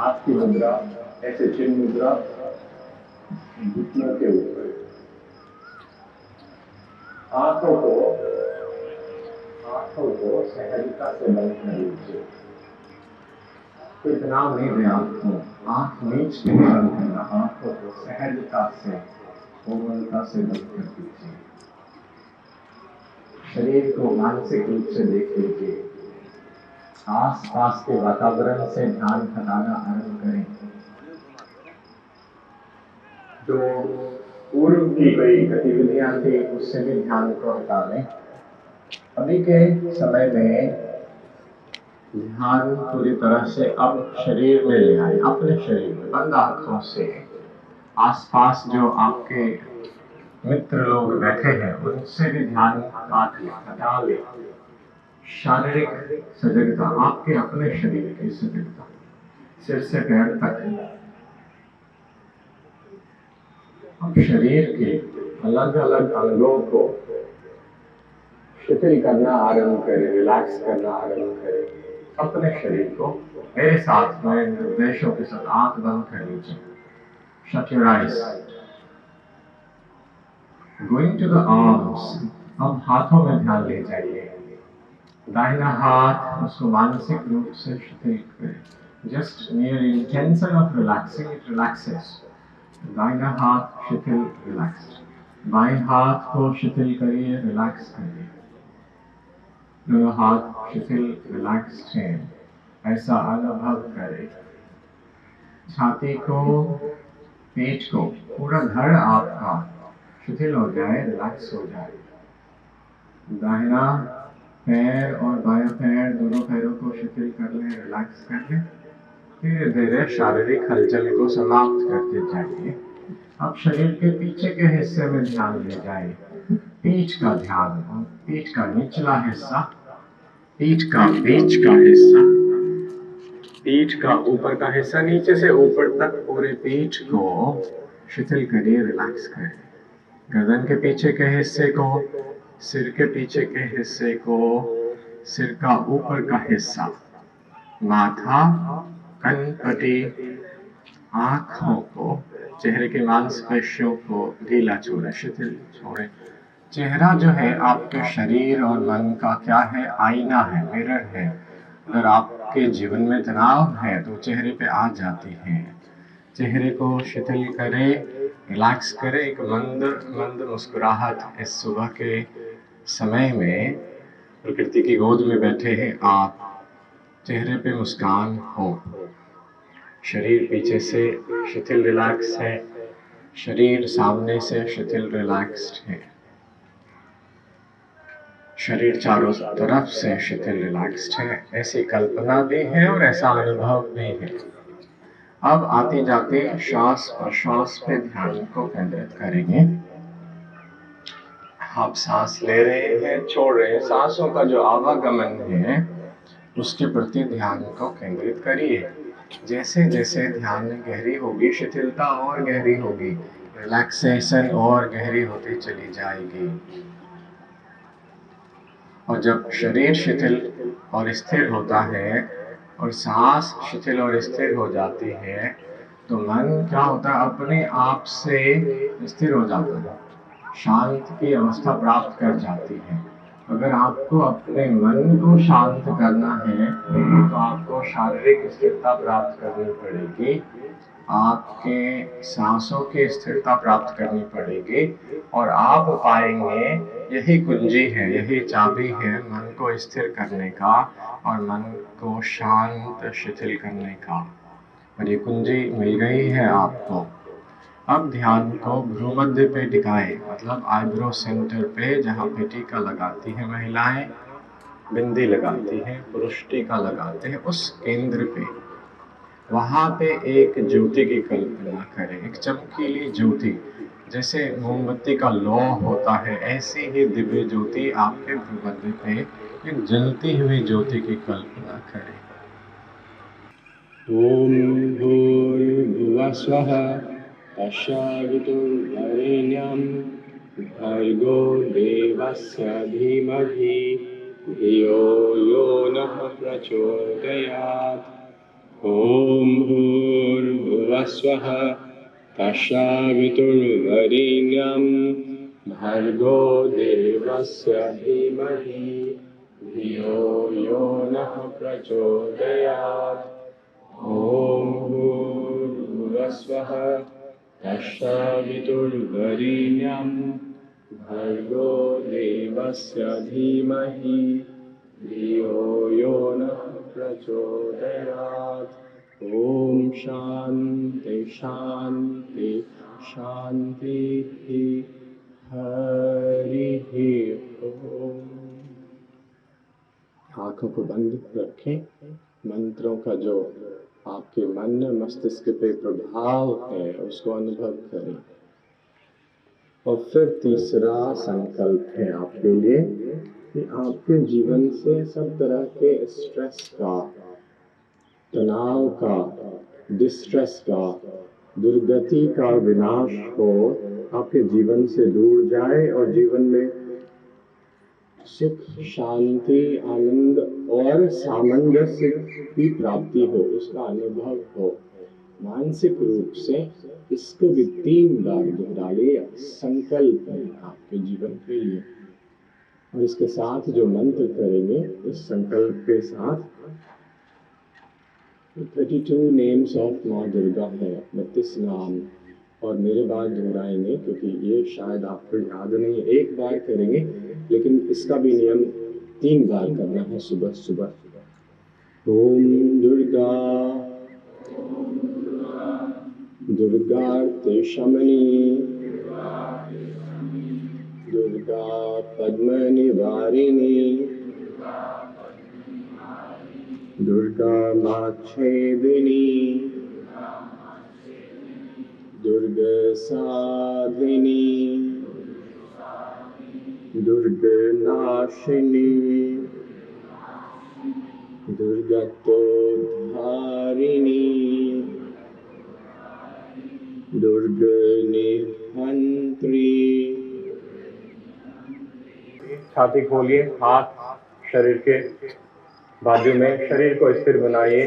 हाथ की मुद्रा, ऐसे चिन्ह मुद्रा घुटनों के ऊपर। आंखों को सहजता से बंद कर लीजिए। कोई तनाव नहीं है आंखों, आंख नीच के नहीं बंद करना, आंखों को सहजता से, कोमलता से बंद कर दीजिए। शरीर को मानसिक रूप से देख लीजिए। आस पास के वातावरण से ध्यान हटाना आरंभ करें। जो पूर्व की कोई गतिविधियां थी उससे भी ध्यान को हटा लें। अभी के समय में ध्यान पूरी तरह से अब शरीर में ले आए, अपने शरीर में बंद आंखों से आसपास जो आपके मित्र लोग बैठे हैं उनसे भी ध्यान काट ले, हटा ले। शारीरिक सजगता, आपके अपने शरीर की सजगता, सिर से पैर तक। अब शरीर के अलग अलग अंगों को शिथिल करना आरंभ करें, रिलैक्स करना आरंभ करें। अपने शरीर को मेरे साथ में निर्देशों के साथ आंख बंद कर लीजिए। Shut your eyes. Going to the arms. अब हाथों में ध्यान ले जाइए। दाहिना हाथ उसको मानसिक रूप से शिथिल करें। Just mere intention of relaxing, it relaxes. दाहिना हाथ शिथिल, रिलैक्स्ड। बाएं हाथ को शिथिल करिए, रिलैक्स करिए। दोनों हाथ शिथिल, रिलैक्स्ड हैं, ऐसा अनुभव करें। छाती को, पेट को, पूरा धड़ आपका शिथिल हो जाए, रिलैक्स हो जाए। दाहिना पैर और बायां पैर, दोनों पैरों को शिथिल कर लें, रिलैक्स कर लें। धीरे धीरे शारीरिक हलचल को समाप्त करते जाइए। अब शरीर के पीछे के हिस्से में ध्यान ले जाए। पीठ का ध्यान, पीठ का निचला हिस्सा, पीठ का बीच का हिस्सा, पीठ का ऊपर का हिस्सा, नीचे से ऊपर तक पूरे पीठ को शिथिल करिए, रिलैक्स करिए। गर्दन के पीछे के हिस्से को, सिर के पीछे के हिस्से को, सिर का ऊपर का हिस्सा, माथा, कनपट्टी, आंखों को, चेहरे के मांसपेशियों को ढीला छोड़े, शिथिल छोड़े। चेहरा जो है आपके शरीर और मन का क्या है? आईना है, मिरर है। अगर आपके जीवन में तनाव है तो चेहरे पे आ जाती है। चेहरे को शिथिल करें, रिलैक्स करें। एक मंद मंद मुस्कुराहट इस सुबह के समय में प्रकृति की गोद में बैठे हैं आप, चेहरे पे मुस्कान हो। शरीर पीछे से शिथिल, रिलैक्स है, शरीर सामने से शिथिल, रिलैक्स्ड है, शरीर चारों तरफ से शिथिल, रिलैक्स्ड है। ऐसी कल्पना भी है और ऐसा अनुभव भी है। अब आते जाते श्वास प्रश्वास पे ध्यान को केंद्रित करेंगे। आप सांस ले रहे हैं, छोड़ रहे हैं, सांसों का जो आवागमन है उसके प्रति ध्यान को केंद्रित करिए। जैसे जैसे ध्यान गहरी होगी, शिथिलता और गहरी होगी, रिलैक्सेशन और गहरी होती चली जाएगी। और जब शरीर शिथिल और स्थिर होता है और सांस शिथिल और स्थिर हो जाती है तो मन क्या होता है? अपने आप से स्थिर हो जाता है, शांत की अवस्था प्राप्त कर जाती है। अगर आपको अपने मन को शांत करना है तो आपको शारीरिक स्थिरता प्राप्त करनी पड़ेगी, आपके सांसों की स्थिरता प्राप्त करनी पड़ेगी और आप पाएंगे यही कुंजी है, यही चाबी है मन को स्थिर करने का और मन को शांत शिथिल करने का। और ये कुंजी मिल गई है आपको। अब ध्यान को भ्रूमध्य पे टिकाएं, मतलब आईब्रो सेंटर पे, जहाँ पे टीका लगाती है महिलाएं, बिंदी लगाती हैं, पुरुष टीका लगाते हैं, उस केंद्र पे, वहाँ पे एक ज्योति की कल्पना करें, एक चमकीली ज्योति, जैसे मोमबत्ती का लौ होता है, ऐसी ही दिव्य ज्योति आपके भ्रूमध्य पे, एक जलती हुई ज्योति की कल्पना करें। ओम भूर्भुवः स्वः तत्सवितुर्वरेण्यं भर्गो देवस्य धीमहि धियो यो नः प्रचोदयात्। ओम भुवस्वः तस्यावितुर्वरेण्यं भर्गो देवस्य धीमहि धियो यो नः प्रचोदयात्। ॐ भूर्भुवस्वः तस्यावितुर्वरेण्यं भर्गो देवस्य धीमहि धियो यो नः प्रचोदयात्। ॐ शान्ति शान्ति शान्तिः। हरिः ओम। आंखों को बंद रखें। मंत्रों का जो आपके मन मस्तिष्क पे प्रभाव है उसको अनुभव करें। और फिर तीसरा संकल्प है आपके लिए कि आपके जीवन से सब तरह के स्ट्रेस का, तनाव का, डिस्ट्रेस का, दुर्गति का विनाश हो, आपके जीवन से दूर जाए और जीवन में सुख, शांति, आनंद और सामंजस्य की प्राप्ति हो, उसका अनुभव हो। मानसिक रूप से इसको भी 3 बार दोहराइए। संकल्प है आपके जीवन के लिए। और इसके साथ जो मंत्र करेंगे, इस संकल्प के साथ 32 नेम्स ऑफ माँ दुर्गा है, 32 नाम, और मेरे बाद दोहराएंगे क्योंकि ये शायद आपको याद नहीं है। एक बार करेंगे लेकिन इसका भी नियम 3 बार करना है सुबह सुबह। ओम दुर्गा दुर्गार्ते शमनी दुर्गा पद्म निवारिणी दुर्गा माच्छेदिनी दुर्गा साधिनी दुर्गा नाशिनी दुर्गतोद्धारिणी दुर्गा निहंत्री। छाती खोलिए, हाथ शरीर के बाजू में, शरीर को स्थिर बनाइए।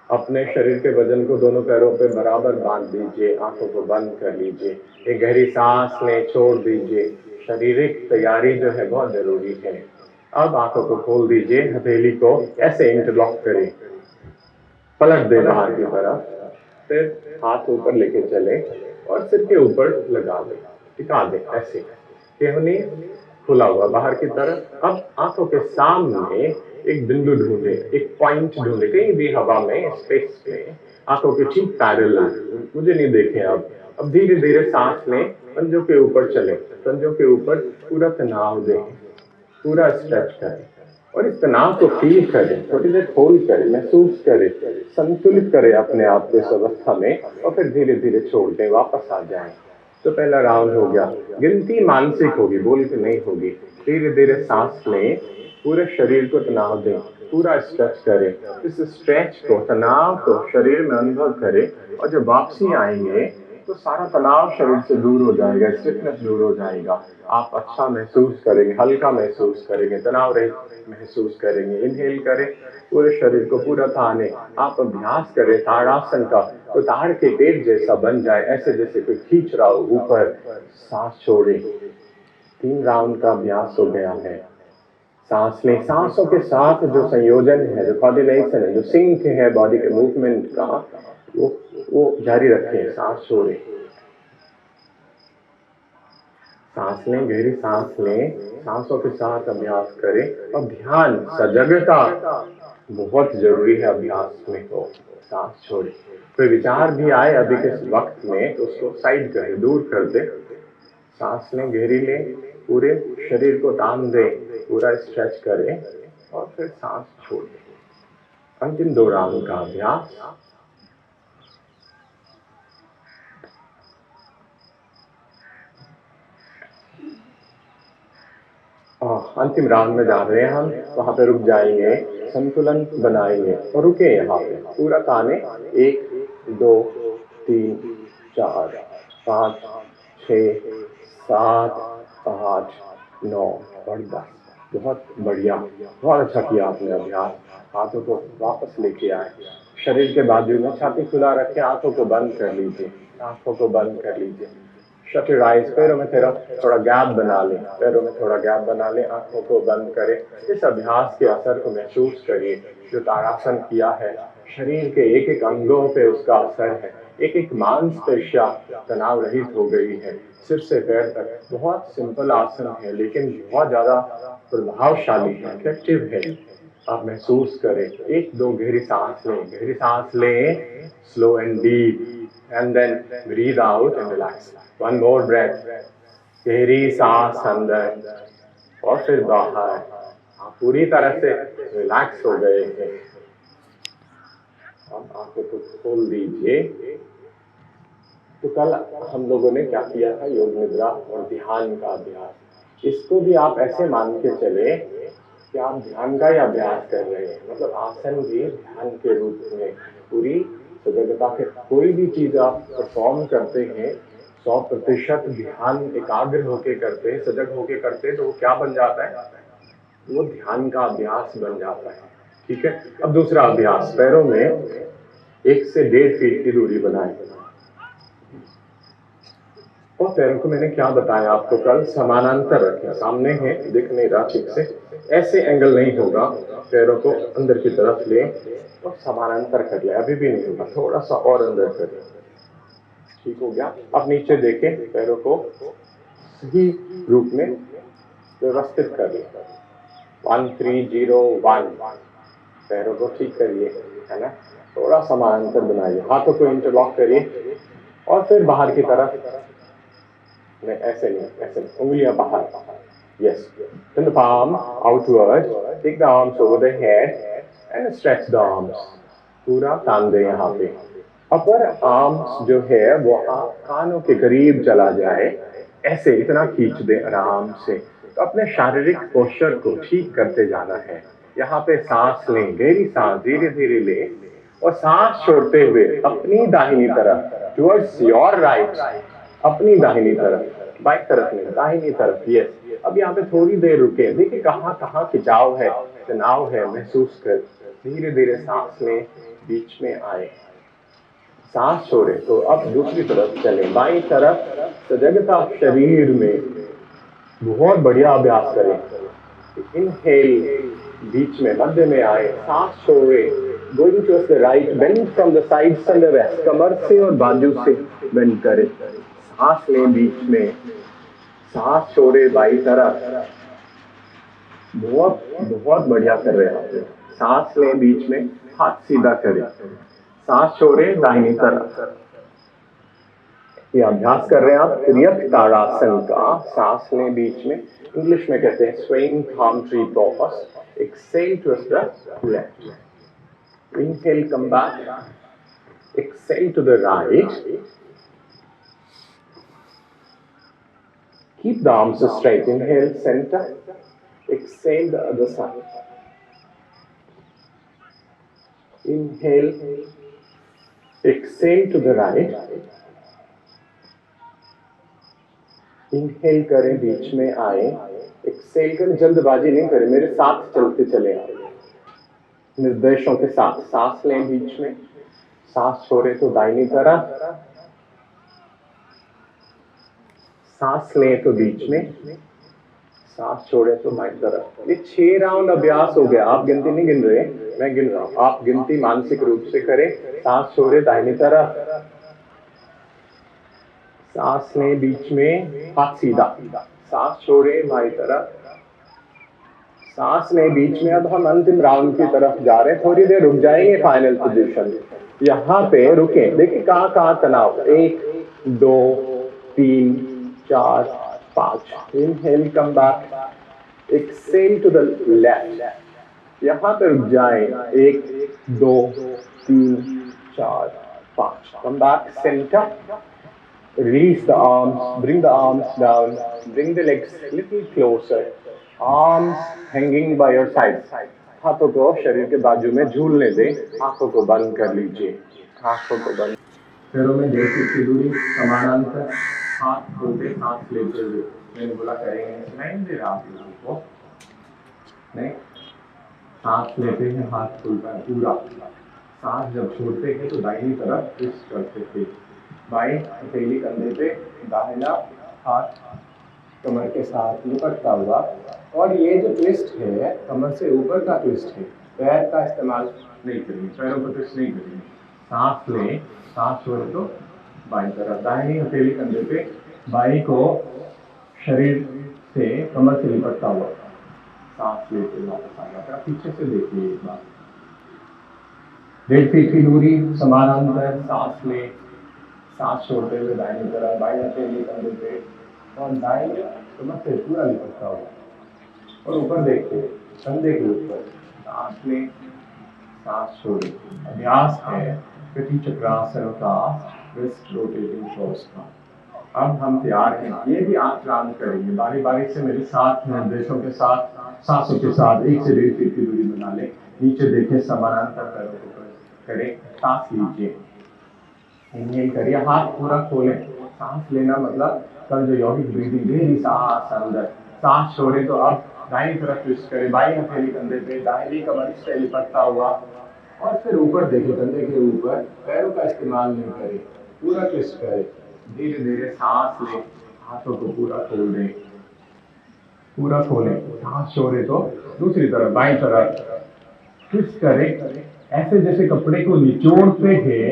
अपने शरीर के वजन को दोनों पैरों पे बराबर बांध दीजिए। आंखों को बंद कर लीजिए। एक गहरी सांस लें, छोड़ दीजिए। शारीरिक तैयारी जो है बहुत जरूरी है। अब आंखों को खोल दीजिए। हथेली को ऐसे इंटरलॉक करें, पलट दें बाहर की तरफ, फिर हाथ ऊपर लेके चले और सिर के ऊपर लगा दें, टिका दें ऐसे, केहनी खुला हुआ बाहर की तरफ। अब आंखों के सामने एक बिंदु ढूंढे, एक पॉइंट ढूंढे, कहीं भी हवा में, स्पेस में, आंखों के ठीक पैरेलल। मुझे नहीं देखें। अब धीरे धीरे सांस लें, पंजों के ऊपर चले, पंजों के ऊपर पूरा तनाव दें, पूरा स्ट्रेच करें और इस तनाव को फील करें, थोड़ी देर होल्ड करें, महसूस करें, संतुलित करें अपने आप को इस अवस्था में और फिर धीरे धीरे छोड़ दें, वापस आ जाएं। तो पहला राउंड हो गया। गिनती मानसिक होगी, बोल के नहीं होगी। धीरे धीरे सांस लें, पूरे शरीर को तनाव दें, पूरा स्ट्रेच करें। इस स्ट्रेच को, तनाव को शरीर में अनुभव करें और जब वापसी आएंगे तो सारा तनाव शरीर से दूर हो जाएगा, स्टिफनेस दूर हो जाएगा। आप अच्छा महसूस करेंगे, हल्का महसूस करेंगे, तनाव रहित महसूस करेंगे। इनहेल करें, पूरे शरीर को पूरा थाने। आप अभ्यास करें ताड़ासन का, तो ताड़ के पेट जैसा बन जाए, ऐसे जैसे कोई खींच रहा हो ऊपर। सांस छोड़े। 3 राउंड का अभ्यास हो गया है। सांस लें। सांसों के साथ जो संयोजन है, जो कोऑर्डिनेशन है, जो सिंक है बॉडी के मूवमेंट का, वो जारी रखें। सांस छोड़े। सांस लें, गहरी सांस लें, सांसों के साथ अभ्यास करें और ध्यान, सजगता बहुत जरूरी है अभ्यास में। तो सांस छोड़े। कोई विचार भी आए अभी के वक्त में तो उसको साइड करें, दूर कर दे। सांस लें, गहरी लें, पूरे शरीर को तान दें, पूरा स्ट्रेच करें और फिर सांस छोड़ दें। अंतिम 2 राउंड का अभ्यास। अंतिम राउंड में जा रहे हैं हम, वहां पे रुक जाएंगे, संतुलन बनाएंगे और रुके यहाँ पे, पूरा ताने। 1 2 3 4 5 6 7 8 9 और 10। बहुत बढ़िया, बहुत अच्छा किया आपने अभ्यास। हाथों को वापस लेके आए, शरीर के बाजू में छाती खुला रखें, आंखों को बंद कर लीजिए, आंखों को बंद कर लीजिए। शट योर आइज, पैरों में थोड़ा गैप बना लें, पैरों में थोड़ा गैप बना लें, आंखों को बंद करें। इस अभ्यास के असर को महसूस करिए। जो ताड़ासन किया है, शरीर के एक एक अंगों पे उसका असर है, एक एक मांसपेशियां तनाव रहित हो गई है, सिर से पैर तक। बहुत सिंपल आसन है लेकिन बहुत ज्यादा प्रभावशाली है, इफेक्टिव है। आप महसूस करें। एक दो गहरी सांस लें, गहरी सांस लें, slow and deep, and then breathe out and relax. One more breath, गहरी सांस अंदर और फिर बाहर। आप पूरी तरह से रिलैक्स हो गए हैं। अब आंखों को खोल दीजिए। तो कल हम लोगों ने क्या किया था? योग निद्रा और ध्यान का अभ्यास। इसको भी आप ऐसे मान के चले कि आप ध्यान का ही अभ्यास कर रहे हैं, मतलब आसन भी ध्यान के रूप में। पूरी सजगता के कोई भी चीज आप परफॉर्म करते हैं 100% ध्यान एकाग्र होके करते हैं, सजग होके करते हैं, तो वो क्या बन जाता है? वो ध्यान का अभ्यास बन जाता है। ठीक है। अब दूसरा अभ्यास, पैरों में 1 से 1.5 फीट की दूरी बनाए। और पैरों को मैंने क्या बताया आपको कल? समानांतर रखें। सामने है, दिख नहीं रहा ठीक से, ऐसे एंगल नहीं होगा। पैरों को अंदर की तरफ ले और समानांतर कर ले। अभी भी नहीं होगा, थोड़ा सा और अंदर करें। ठीक हो गया। अब नीचे देखें, पैरों को सही रूप में व्यवस्थित कर ले। 1 3 0 1। पैरों को ठीक करिए, है ना? थोड़ा समानांतर बनाइए, हाथों को इंटरलॉक करिए और फिर बाहर की तरफ। नहीं, ऐसे नहीं, ऐसे नहीं, उंगलियां बाहर। Yes. Turn the palm outward. Take the arms over the head and stretch the arms. पूरा तान दे यहाँ पे। अपर आर्म्स जो है वो कानों के करीब चला जाए, ऐसे इतना खींच दे आराम से। तो अपने शारीरिक पोस्चर को ठीक करते जाना है। यहाँ पे सांस लें, गहरी सांस धीरे धीरे लें और सांस छोड़ते हुए अपनी दाहिनी तरफ, टुवर्ड्स योर राइट, अपनी दाहिनी तरफ, बाईं तरफ नहीं, दाहिनी तरफ। यस। अब यहाँ पे थोड़ी देर रुके, देखिए कहाँ कहाँ खिंचाव है, तनाव है, महसूस कर। धीरे धीरे सांस लें, बीच में आए, सांस छोड़े। तो अब दूसरी तरफ चले, बाईं तरफ सजगता शरीर में। बहुत बढ़िया अभ्यास करें। इनहेल, बीच में मध्य में आए, सांस छोड़े, going towards the right, bend from the sides and the waist, कमर से और बाजू से बेंड करें। सांस लें बीच में, सांस छोड़े बाईं तरफ। बहुत बहुत बढ़िया कर रहे हैं आप। सांस लें बीच में, हाथ सीधा करें, सांस छोड़े दाहिनी तरफ। ये अभ्यास कर रहे हैं आप त्रियक ताड़ासन का। सांस लें बीच में, इंग्लिश में कहते हैं swaying palm tree pose. Exhale towards the left. Inhale, come back. Exhale to the right. Keep the arms straight. Inhale, center. Exhale, the other side. Inhale. Exhale to the right. Inhale करें, बीच में आए, Excel करें, जल्दबाजी नहीं करें, मेरे साथ चलते चले निर्देशों के साथ। सांस लें बीच में, सांस छोड़े तो दाहिनी तरफ, सांस लें तो बीच में, सांस छोड़े तो बाईं तरफ। ये 6 राउंड अभ्यास हो गया। आप गिनती नहीं गिन रहे, मैं गिन रहा हूं। आप गिनती मानसिक रूप से करें। सांस छोड़े दाहिनी तरफ, सांस लें बीच में, हाथ सीधा, सांस छोड़े बाईं तरफ, सांस लें बीच में। अब हम अंतिम राउंड की तरफ जा रहे हैं, थोड़ी देर रुक जाएंगे। फाइनल पोजीशन यहाँ पे रुके, देखिए कहाँ कहाँ तनाव। 1 2 3 4 5। Inhale, come back, exhale to the left, यहाँ पे रुक जाए। 1 2 3 4 5। Come back, centre, release the arms, bring the arms down, bring the legs little closer, arms hanging by your sides. हाथों को शरीर के बाजू में झूलने दें, आंखों को बंद कर लीजिए, आंखों को बंद। पैरों में 1.5 फीट की दूरी, समानांतर, हाथ खोलते, सांस लेते हुए। मैंने बोला करेंगे, सुनाई नहीं दे रहा आप लोगों को? नहीं, सांस लेते हैं, हाथ खुलता है पूरा, सांस जब छोड़ते हैं तो दाहिनी तरफ ट्विस्ट करते थे। बाएं हथेली कंधे पे, दाहिना हाथ कमर के साथ लिपटता हुआ। और ये जो ट्विस्ट है कमर से ऊपर का ट्विस्ट है, पैर का इस्तेमाल नहीं करेंगे, पैरों को ट्विस्ट नहीं करेंगे। सांस लें, सांस छोड़े तो बाईं तरफ, दाहिनी हथेली कंधे पे, बाई को शरीर से कमर से लिपटता हुआ सांस लेते वापस आ जाता है। पीछे से देखिए एक बार, 1.5 फीट की दूरी, समानांतर सांस ले, सांस छोड़ते हुए दाहिनी तरफ, बाईं हथेली कंधे पे और दाहिने कमर से पूरा लिपटता हुआ और ऊपर देखते कंधे के ऊपर सांस ले, सांस छोड़े। अभ्यास है कृति चक्रासन का, रिस्ट रोटेटिंग पोज का। अब हम तैयार हैं, ये भी आप प्लान करेंगे बारी बारी से मेरे साथ निर्देशों के साथ, सांसों के साथ 1 से 1.5 फीट की दूरी बना लें। नीचे देखें, समानांतर पैरों को करें, सांस लीजिए, इनहेल करिए, हाथ पूरा खोलें। सांस लेना मतलब कल जो यौगिक ब्रीदिंग, गहरी सांस अंदर, सांस छोड़े तो अब दाहिनी तरफ ट्विस्ट करें, बाईं हथेली कंधे पे, दाहिनी कमर से लिपटता हुआ और फिर ऊपर देखिए, कंधे के ऊपर, पैरों का इस्तेमाल नहीं करें, पूरा ट्विस्ट करें। धीरे धीरे सांस लें, हाथों को पूरा खोल दें, पूरा खोलें। सांस छोड़े तो दूसरी तरफ, बाईं तरफ ट्विस्ट करें, ऐसे जैसे कपड़े को निचोड़ते हैं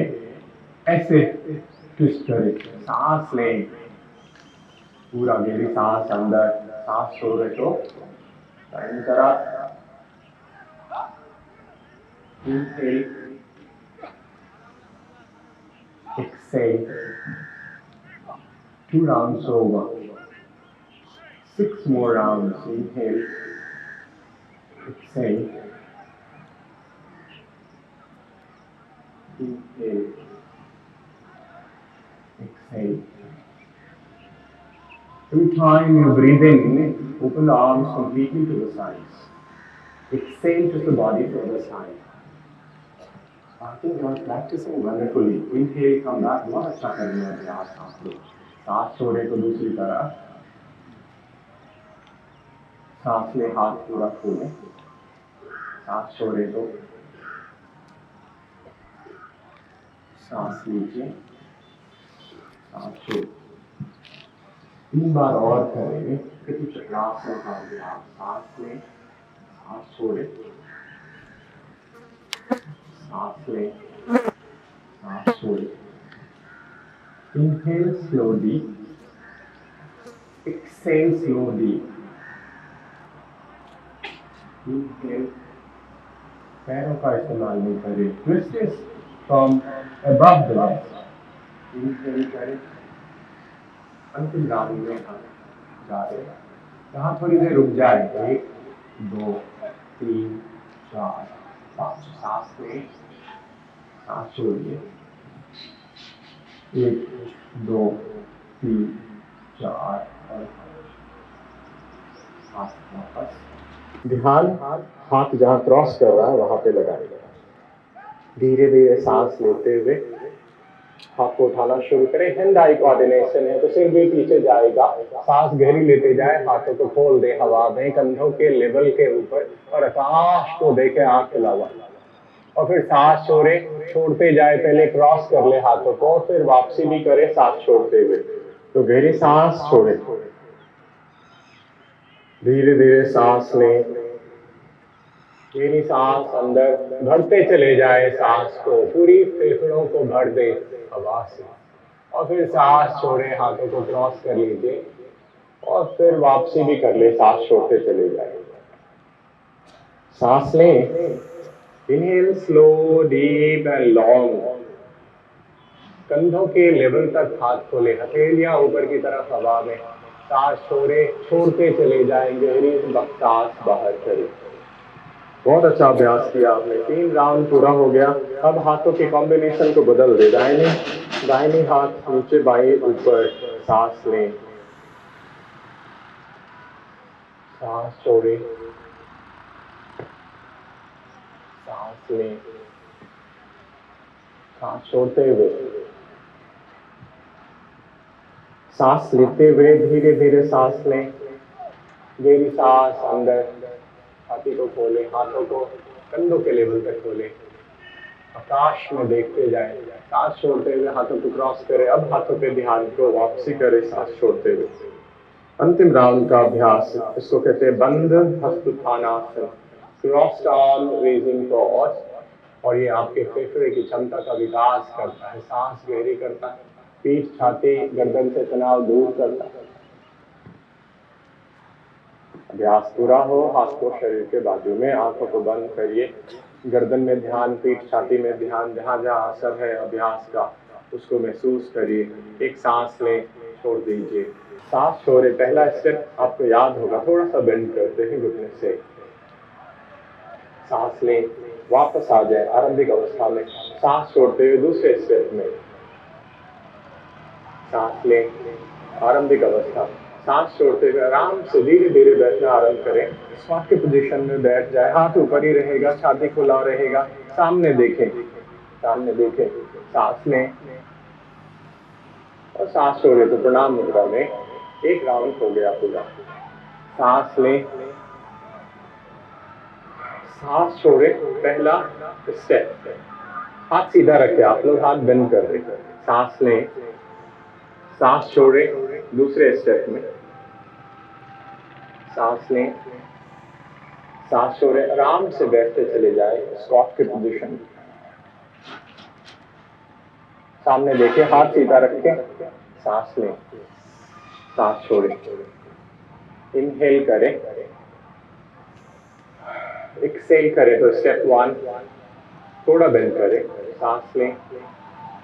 ऐसे ट्विस्ट करें। सांस लें, पूरा गहरी सांस अंदर, सांस छोड़े तो दाहिनी तरफ, inhale, exhale, 2 rounds over, 6 more rounds, inhale, exhale, inhale, exhale. Every time you breathe in, open the arms completely to the sides. Exhale to the body to the side. I think you are practicing wonderfully. Inhale, come back. बहुत अच्छा कर रहे हैं अभ्यास आप लोग। सांस छोड़े तो दूसरी तरफ, सांस ले, हाथ पूरा खोलें, सांस छोड़े तो सांस लीजिए, सांस छोड़े। 3 बार और करेंगे कृति चक्रासन का अभ्यास। सांस लें, सांस छोड़े, सांस लें, सांस छोड़े। Inhale slowly, exhale slowly. Inhale, पैरों का इस्तेमाल नहीं करें, twist is from above the chest. Inhale करें, अंतिम राउंड में हम जा रहे हैं। यहाँ थोड़ी देर रुक जाए, 1, 2, 3, 4, 5, सांस लें, सांस छोड़िए, 1, 2, 3, 4 और सांस वापस। ध्यान हाथ जहाँ क्रॉस कर रहा है वहां पे लगाए। धीरे धीरे सांस लेते हुए हाथ को उठाना शुरू करें। हैंड आई कोऑर्डिनेशन है तो सिर भी पीछे जाएगा। सांस गहरी लेते जाए, हाथों को खोल दे हवा में, कंधों के लेवल के ऊपर और आकाश को देखे आंख हिलावा। और फिर सांस छोड़े, छोड़ते जाए, पहले क्रॉस कर ले हाथों को, फिर वापसी भी करे सांस छोड़ते हुए। तो गहरी सांस छोड़े, धीरे धीरे सांस लें, गहरी सांस अंदर, भरते चले जाए सांस को, पूरी फेफड़ों को भर दे हवा से। और फिर सांस छोड़े, हाथों को क्रॉस कर लीजिए और फिर वापसी भी कर ले, सांस छोड़ते चले जाए। सांस लें, inhale slow, deep and long. कंधों के लेवल तक हाथ खोले, हथेलियां ऊपर की तरफ हवा में। सांस छोड़े, छोड़ते चले जाएंगे, गहरी सांस बाहर करें। बहुत अच्छा अभ्यास किया आपने। 3 राउंड पूरा हो गया। अब हाथों के कॉम्बिनेशन को बदल दे। दाहिनी हाथ नीचे, बाएं ऊपर। सांस लें, सांस छोड़े, सांस लें, सांस छोड़ते हुए, सांस लेते हुए धीरे धीरे सांस लें, गहरी सांस अंदर, छाती को खोलें, हाथों को कंधों के लेवल तक खोलें। आकाश में देखते जाएं, सांस छोड़ते हुए हाथों को क्रॉस करें। अब हाथों पे ध्यान को वापसी करें सांस छोड़ते हुए। अंतिम राउंड का अभ्यास, इसको कहते हैं बंद हस्तोत्थानासन, क्रॉस्ड आर्म रेजिंग क्रॉस। और ये आपके फेफड़े की क्षमता का विकास करता है, सांस गहरी करता है, पीठ छाती गर्दन से तनाव दूर करता है। अभ्यास पूरा हो, हाथ को शरीर के बाजू में, आंखों को बंद करिए, गर्दन में ध्यान, पीठ छाती में ध्यान, जहां जहां असर है अभ्यास का उसको महसूस करिए। एक सांस लें, छोड़ दीजिए। सांस छोड़े, पहला स्टेप आपको याद होगा, थोड़ा सा बेंड करते हैं घुटने से। सांस लें, वापस आ जाए आरंभिक अवस्था में। सांस छोड़ते हुए दूसरे स्टेप में सांस लें, आरंभिक अवस्था। सांस छोड़ते हुए आराम से धीरे धीरे बैठना आरंभ करें। स्क्वाट की पोजीशन में बैठ जाए, हाथ ऊपर ही रहेगा, छाती खुला रहेगा, सामने देखें, सामने देखें। सांस लें और सांस छोड़े तो प्रणाम मुद्रा में एक राउंड हो गया पूरा। सांस लें, सांस छोड़े, पहला स्टेप। हाथ सीधा रखें, आप लोग हाथ बेंड कर रहे। सांस लें, सांस छोड़े, दूसरे स्टेप में सांस लें, सांस छोड़े, आराम से बैठते चले जाए स्क्वाट की पोजीशन। सामने देखें, हाथ सीधा रखें, सांस लें, सांस छोड़े, इनहेल करें, एक्सहेल करें तो स्टेप 1 थोड़ा बेंड करें, सांस लें,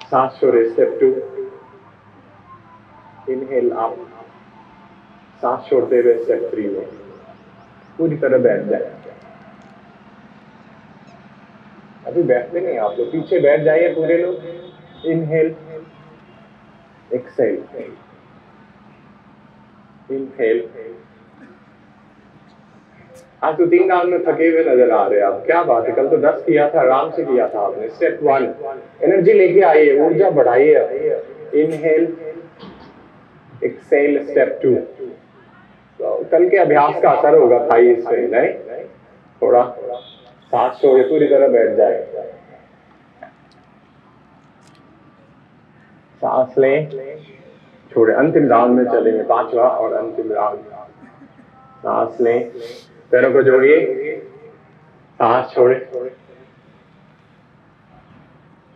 सांस छोड़े, स्टेप 2 इनहेल अप, सांस छोड़ते हुए स्टेप 3 में पूरी तरह बैठ जाए। अभी बैठते नहीं आप लोग, पीछे बैठ जाइए पूरे लोग। Inhale, exhale, inhale. आज तो 3 राउंड में थके हुए नजर आ रहे हैं आप, क्या बात है, कल तो 10 किया था, आराम से किया था आपने। स्टेप 1 एनर्जी लेके आइए, ऊर्जा बढ़ाइए। Inhale, exhale, step 2। तो कल के अभ्यास का असर होगा थाईस पे, नहीं थोड़ा सांस छोड़े पूरी तरह बैठ जाए। सांस लें, छोड़े, अंतिम राउंड में चलेंगे, 5वां और अंतिम राउंड। सांस लें, पैरों को जोड़िए, सांस छोड़े,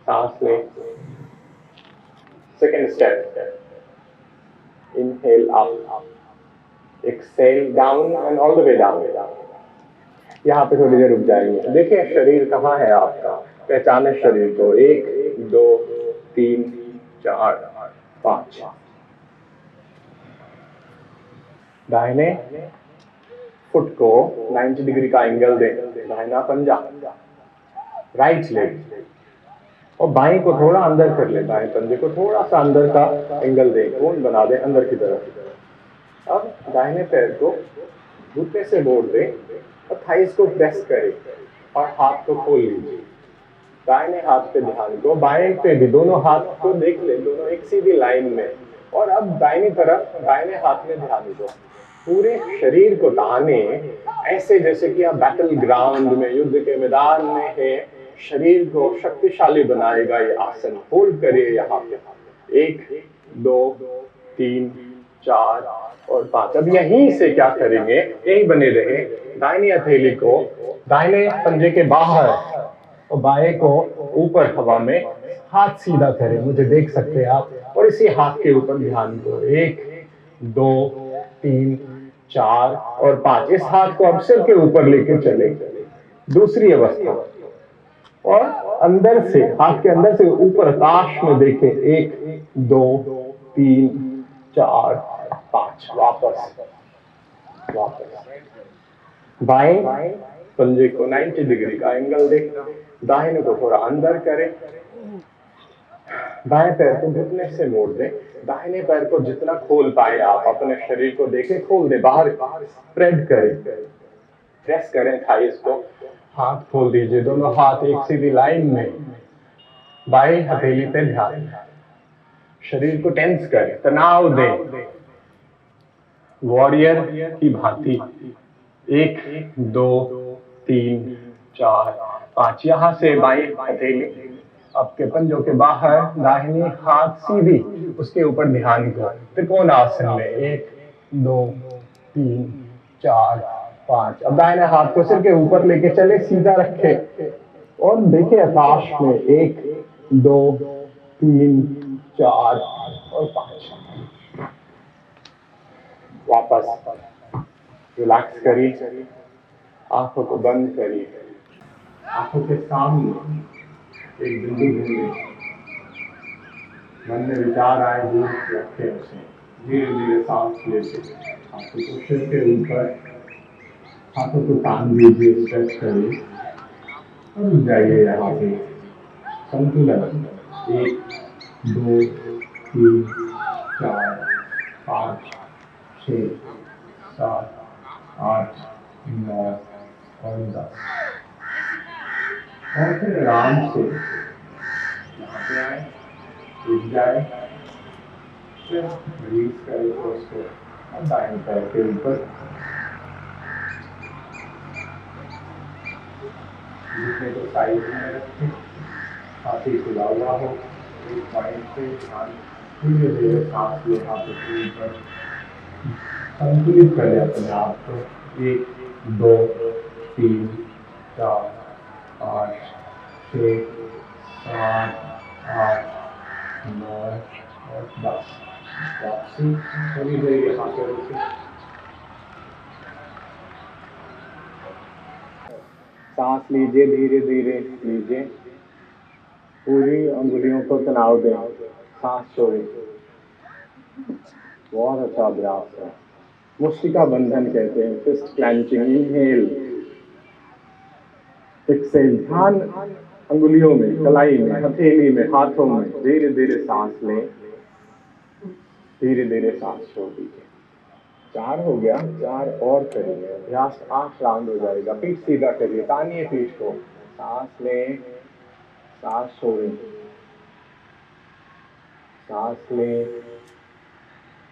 सांस लें, second step, inhale up, exhale down and all the way down. यहाँ पे थोड़ी देर रुक जाएंगे, देखिए शरीर कहाँ है आपका, पहचाने शरीर को। 1 2 3 4 5। दाहिने फुट को 90 डिग्री का एंगल दे, दाहिना पंजा, राइट लेग, और बाएं को थोड़ा अंदर कर ले, बाएं पंजे को थोड़ा सा अंदर का एंगल दे, कोण बना दे अंदर की तरफ। अब दाहिने पैर को घुटने से मोड़ दे और थाइस को प्रेस करे और हाथ को खोल लीजिए। दाहिने हाथ पे ध्यान को, बाएं पे भी, दोनों हाथ को देख ले, दोनों एक सीधी लाइन में। और अब दाहिनी तरफ दाहिने हाथ में ध्यान दो, पूरे शरीर को ताने, ऐसे जैसे कि आप बैटल ग्राउंड में, युद्ध के मैदान में है। शरीर को शक्तिशाली बनाएगा ये आसन। होल्ड करिए यहाँ पे, 1 2 3 4 और 5। अब यहीं से क्या करेंगे, यहीं बने रहे, दाहिनी हथेली को दाहिने पंजे के बाहर और बाएं को ऊपर हवा में, हाथ सीधा करें, मुझे देख सकते हैं आप, और इसी हाथ के ऊपर ध्यान दो। 1 2 3 4 और 5। इस हाथ को अब सिर के ऊपर लेके चले, दूसरी अवस्था, और अंदर से, हाथ के अंदर से ऊपर आकाश में देखें। 1 2 3 4 5। वापस बाएं पंजे को 90 डिग्री का एंगल देखना, दाहिने को थोड़ा अंदर करें, बाएं पैर को घुटने से मोड़ दें, दाहिने पैर को जितना खोल पाए आप अपने शरीर को देखें, खोल दें, बाहर स्प्रेड करें, प्रेस करें थाइस को, हाथ खोल दीजिए, दोनों हाथ एक सीधी लाइन में, बाएं हथेली पे ध्यान, शरीर को टेंस करें, तनाव दें, वॉरियर की भांति। 1 2 3 4 5। यहां से बाएं हथेली आपके पंजों के बाहर, दाहिनी हाथ सीधी, उसके ऊपर ध्यान को त्रिकोण आसन में 1 2 3 4 5। अब दाहिने हाथ को सिर के ऊपर लेके चले, सीधा रखे और देखे आकाश में 1 2 3 4 और 5। वापस रिलैक्स करिए, आंखों को बंद करिए, आंखों के सामने एक बिंदु ढूंढे, मन में विचार आए दूर रखे उसे, धीरे धीरे सांस लेते, हाथों को सिर के ऊपर, हाथों को तान दीजिए, स्ट्रेच करिए और रुक जाइए यहाँ पे। संतुलन 1 2 3 4 5 6 7 8 9 और 10। और फिर आराम से यहाँ पे आए, रुक जाए, फिर रिलीज करें उसको और दाहिने पैर के ऊपर घुटने को साइड में रखें, छाती खुला हुआ हो, एक पॉइंट पे ध्यान, धीरे धीरे सांस ले, हाथों के ऊपर संतुलित करें अपने आप को। 1 2 3 4 5 6 7 8 9 और 10। वापसी थोड़ी देर यहाँ पे रुके, सांस लीजिए, धीरे धीरे लीजिए, पूरी अंगुलियों को तनाव दें, सांस छोड़िए। बहुत अच्छा अभ्यास है, मुष्टिका बंधन कहते हैं, फिस्ट क्लेंचिंग। इनहेल, एक्सेल, ध्यान अंगुलियों में, कलाई में, हथेली में, हाथों में, धीरे धीरे सांस लें, धीरे धीरे सांस छोड़ दीजिए। 4 हो गया, 4 और करिए, अभ्यास 8 राउंड हो जाएगा। पीठ सीधा करिए, तानिए पीठ को, सांस लें, सांस छोड़ें, सांस लें।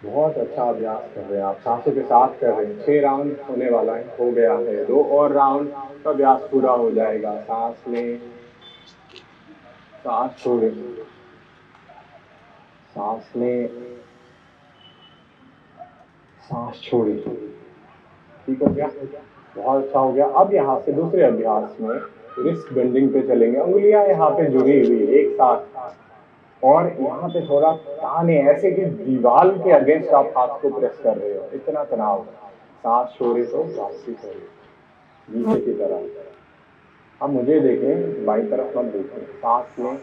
बहुत अच्छा अभ्यास कर रहे हैं आप, सांसों के साथ कर रहे हैं। 6 राउंड होने वाला है, हो गया है, 2 और राउंड का अभ्यास पूरा हो जाएगा। सांस लें, सांस छोड़ें, सांस लें, सांस छोड़ें। ठीक हो गया, बहुत अच्छा हो गया। अब यहाँ से दूसरे अभ्यास में रिस्ट बेंडिंग पे चलेंगे, उंगलियां यहाँ पे जुड़ी हुई एक साथ, और यहाँ पे थोड़ा ताने, ऐसे कि दीवार के अगेंस्ट आप हाथ को प्रेस कर रहे हो, इतना तनाव। सांस छोड़े तो वापसी करिए नीचे की तरफ। अब मुझे देखें, बाई तरफ मत देखें, सांस लें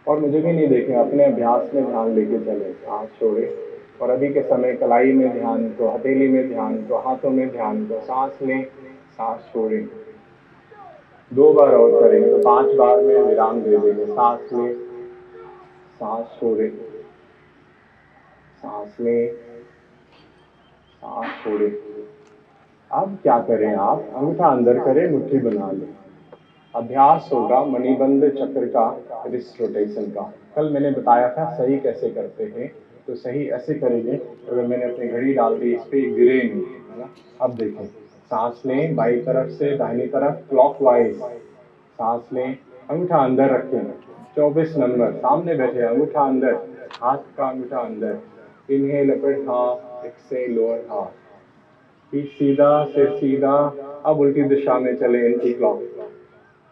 और मुझे भी नहीं देखें, अपने अभ्यास में ध्यान लेके चले। सांस छोड़े और अभी के समय कलाई में ध्यान को, हथेली में ध्यान को, हाथों में ध्यान को। सांस लें, सांस छोड़ें। 2 बार और करेंगे तो 5 बार में विराम दे देंगे। सांस लें, सांस छोड़ें, सांस लें, सांस छोड़ें। अब क्या करें आप, अंगूठा अंदर करें, मुट्ठी बना लें। अभ्यास होगा मणिबंध चक्र का, रिस्ट रोटेशन का। कल मैंने बताया था सही कैसे करते हैं, तो सही ऐसे करेंगे। अगर मैंने अपनी घड़ी डाल दी, इस पे गिरे नहीं, है ना। अब देखें, सांस लें, बाई तरफ से दाहिनी तरफ क्लॉकवाइज सांस लें, अंगूठा अंदर रखें, 24 नंबर सामने बैठे, अंगूठा अंदर, हाथ का अंगूठा अंदर। Inhale upper half, exhale lower half, पीठ सीधा, सिर सीधा। अब उल्टी दिशा में चले, एंटी क्लॉक।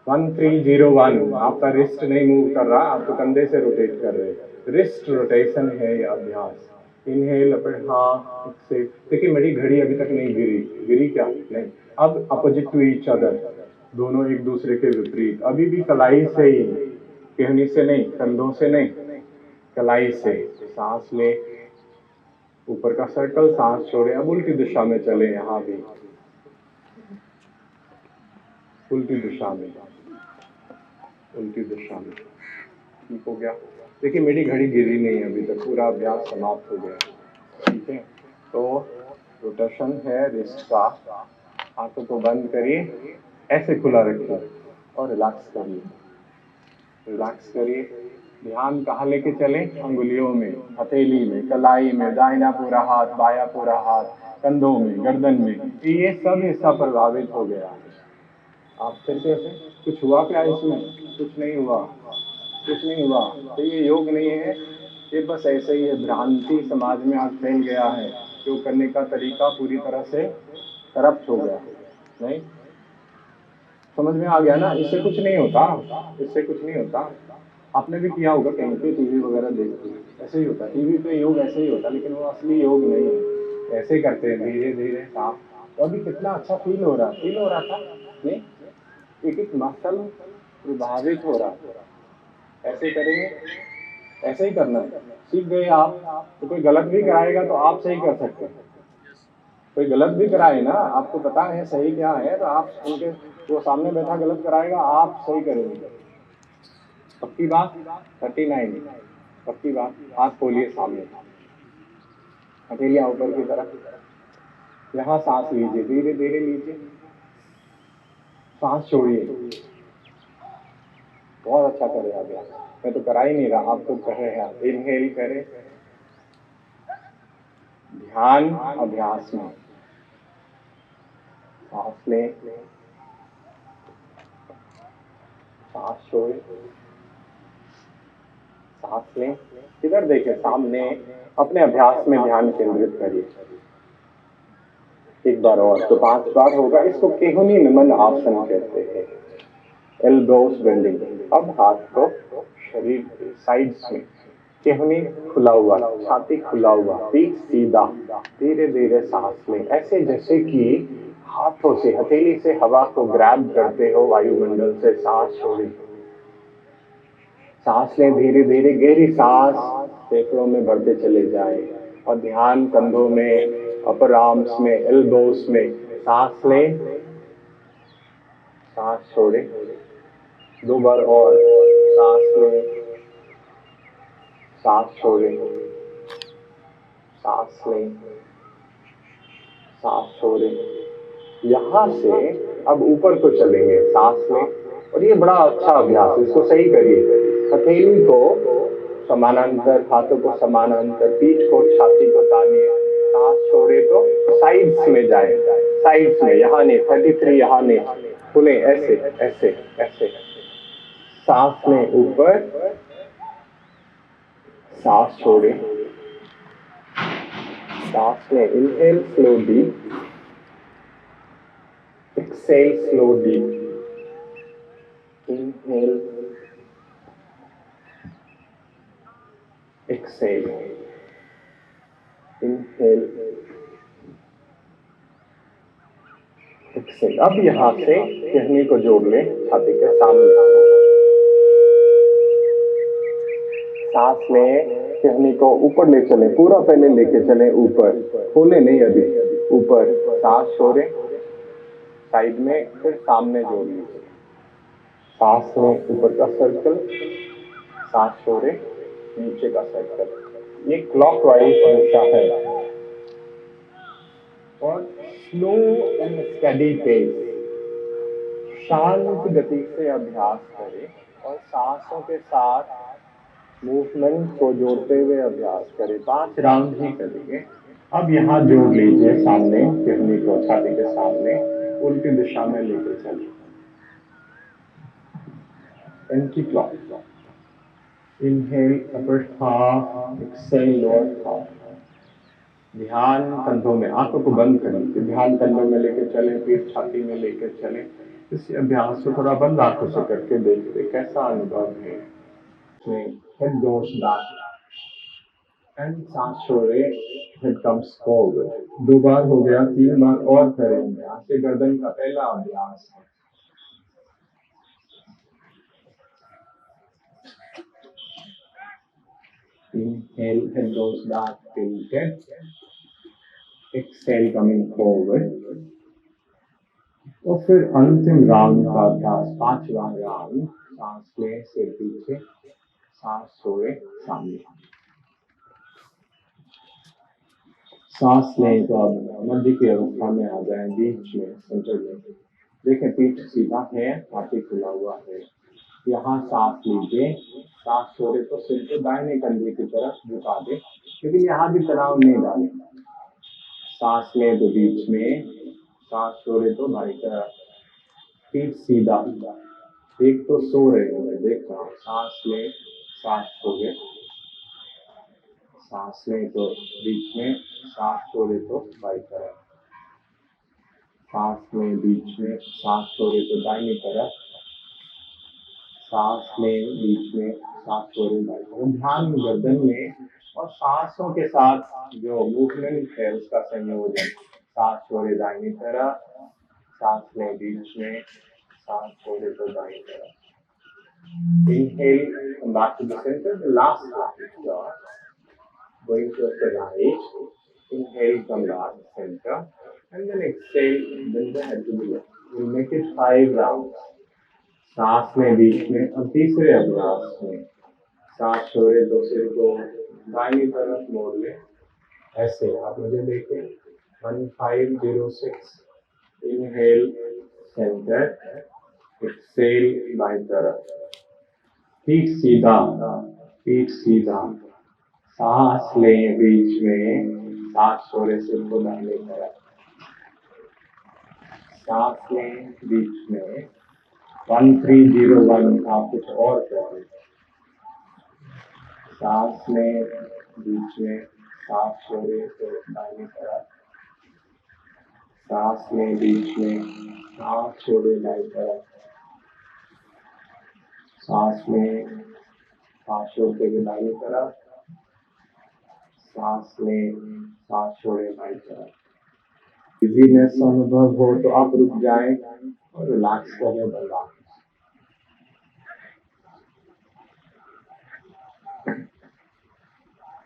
1301, आपका रिस्ट नहीं मूव कर रहा, आप तो कंधे से रोटेट कर रहे हैं। रिस्ट रोटेशन है ये अभ्यास। Inhale upper half, exhale. देखिए मेरी घड़ी अभी तक नहीं गिरी, गिरी क्या नहीं। अब अपोजिट टू ईच अदर, दोनों एक दूसरे के विपरीत। अभी भी कलाई से ही, कहनी से नहीं, कंधों से नहीं, कलाई से। सांस ले, ऊपर का सर्कल, सांस छोड़े। अब उल्टी दिशा में चले, यहाँ भी उल्टी दिशा में, उल्टी दिशा में। ठीक हो गया। देखिए मेरी घड़ी गिरी नहीं है अभी तक, पूरा अभ्यास समाप्त हो गया। ठीक है, तो रोटेशन है रिस्ट का। हाथों को बंद करिए, ऐसे खुला रखिए और रिलैक्स करिए, रिलैक्स करिए। ध्यान कहाँ लेके चले, अंगुलियों में, हथेली में, कलाई में, दाहिना पूरा हाथ, बाया पूरा हाथ, कंधों में, गर्दन में, ये सब हिस्सा प्रभावित हो गया है। आप फिर कैसे, कुछ हुआ क्या इसमें? कुछ नहीं हुआ, कुछ नहीं हुआ। तो ये योग नहीं है, ये बस ऐसे ही है, भ्रांति समाज में आज फैल गया है। योग करने का तरीका पूरी तरह से करप्ट हो गया। नहीं समझ में आ गया ना? इससे कुछ नहीं होता, इससे कुछ नहीं होता। आपने भी किया होगा कहीं पे, टीवी वगैरह देखते ऐसे ही होता, टीवी पे योग ऐसे ही होता, लेकिन वो असली योग नहीं है। ऐसे ही करते हैं धीरे धीरे काम। तो अभी कितना अच्छा फील हो रहा था। नहीं, एक एक मसल प्रभावित हो रहा। ऐसे करेंगे, ऐसे ही करना है। सीख गए आप, तो कोई गलत भी कराएगा तो आप सही कर सकते हैं। कोई गलत भी कराए ना, आपको पता है सही क्या है, तो आप उनके, वो सामने बैठा गलत कराएगा, आप सही करेंगे। पक्की बात? 39 पक्की बात। हाथ खोलिए सामने, हथेलियां ऊपर की तरफ। यहाँ सांस लीजिए, धीरे धीरे लीजिए, सांस छोड़िए। बहुत अच्छा कर रहे हैं आप। मैं तो करा ही नहीं रहा, आप तो कर रहे हैं। इनहेल करें, ध्यान अभ्यास में सांस लें, सांस छोड़े, सांस लें। इधर देखें सामने, अपने अभ्यास में ध्यान केंद्रित करिए। एक बार और, तो 5 बार होगा। इसको केहुनी नमन आसन कहते हैं, एल्बोस बेंडिंग। अब हाथ को शरीर के साइड्स में, केहुनी खुला हुआ, छाती खुला हुआ, पीठ सीधा। धीरे धीरे सांस लें, ऐसे जैसे कि हाथों से, हथेली से हवा को ग्रैब करते हो वायुमंडल से। सांस छोड़ें, सांस लें धीरे धीरे, गहरी सांस फेफड़ों में भरते चले जाएं। और ध्यान कंधों में, अपर आर्म्स में, एल्बोस में। सांस लें, सांस छोड़ें। 2 बार और, सांस लें, सांस छोड़ें, सांस लें, सांस छोड़ें। यहां से अब ऊपर को चलेंगे, सांस लें। और ये बड़ा अच्छा अभ्यास, इसको सही करिए। हथेली को समानांतर, हाथों को समानांतर, पीठ को, छाती को तानिए। सांस छोड़े तो साइड्स में जाए, साइड्स में। यहाँ नहीं, 33 यहाँ नहीं, खुले ऐसे ऐसे ऐसे। सांस लें ऊपर, सांस छोड़े, सांस लें। Inhale slow deep, exhale slow deep. Inhale, exhale, inhale, exhale. अब यहां से कहनी को जोड़ लें छाती के सामने। सांस लें, कहनी को ऊपर ले चले, पूरा पहले लेके चले ऊपर, खोले नहीं अभी, ऊपर। सांस छोड़े साइड में, फिर सामने जोड़ लीजिए। सांस लें, ऊपर का सर्कल, सांस छोड़े नीचे का सर्कल। ये क्लॉकवाइज दिशा है। और स्लो एंड स्टेडी पेस, शांत गति से अभ्यास करें और सांसों के साथ मूवमेंट को जोड़ते हुए अभ्यास करें। 5 राउंड ही करेंगे। अब यहाँ जोड़ लीजिए सामने, कहनी को छाती के सामने, उल्टी दिशा में लेके चलिए। Anti clock, inhale upper half, exhale lower half. ध्यान कंधों में, आंखों को बंद करें, ध्यान कंधों में लेके चलें, फिर छाती में लेके चलें। इस अभ्यास को थोड़ा बंद आंखों से करके देखते कैसा अनुभव है। हेड गोस बैक एंड सांस छोड़े, हेड कम्स फॉरवर्ड। 2 बार हो गया, 3 बार और करेंगे। आंखें गर्दन का पहला अभ्यास है। Inhale, head goes back, tilted. Exhale, coming forward. और फिर अंतिम राउंड का अभ्यास, 5वां राउंड। सांस लें, सिर पीछे, सांस छोड़े सामने। सांस लें तो अब मध्य की अवस्था में आ जाए, बीच में, सेंटर में। देखें पीठ सीधा है, छाती खुला हुआ है। यहाँ सांस लीजिए, सांस छोड़े तो सिर को दाहिने कंधे की तरफ झुका दे, लेकिन यहाँ भी तनाव नहीं डालें। सांस लें तो बीच में, सांस छोड़े तो बाई तरफ, पीठ सीधा। एक तो सो रहे हो, मैं देख रहा हूँ, सांस ले, सांस छोड़े, सांस ले तो बीच में, सांस छोड़े तो बाई तरफ, सांस ले बीच में, सांस छोड़े तो दाहिनी तरफ, सांस ले बीच में, सांस छोड़े बाई तरफ। ध्यान गर्दन में और सांसों के साथ जो मूवमेंट है उसका संयोजन, सांस छोड़े दाहिनी तरफ, सांस ले बीच में, सांस छोड़े तो दाहिनी तरफ। Inhale, come back to the center. The last one is going towards the right. Inhale, come back to the center. And then exhale, bend the head to the left. We'll make it 5 rounds. सांस में बीच में और तीसरे अभ्यास में सांस छोड़े तो सिर को दाहिनी तरफ मोड़ ले। ऐसे आप मुझे देखें। 1506. Inhale, center. Exhale, बाईं तरफ। पीठ सीधा, पीठ सीधा, सांस लें बीच में, सांस छोड़े सिर को दाहिने तरफ, सांस लें बीच में। 1301 आप कुछ और करें, सांस लें बीच में, सांस छोड़े तो दाहिने तरफ, सांस लें बीच में, सांस छोड़े दाहिने तरफ, सांस लें, सांस छोड़ते हुए दाहिनी तरफ, सांस लें, सांस छोड़े बाईं तरफ। बिजीनेस अनुभव हो तो आप रुक जाएं और रिलैक्स करें बंदा।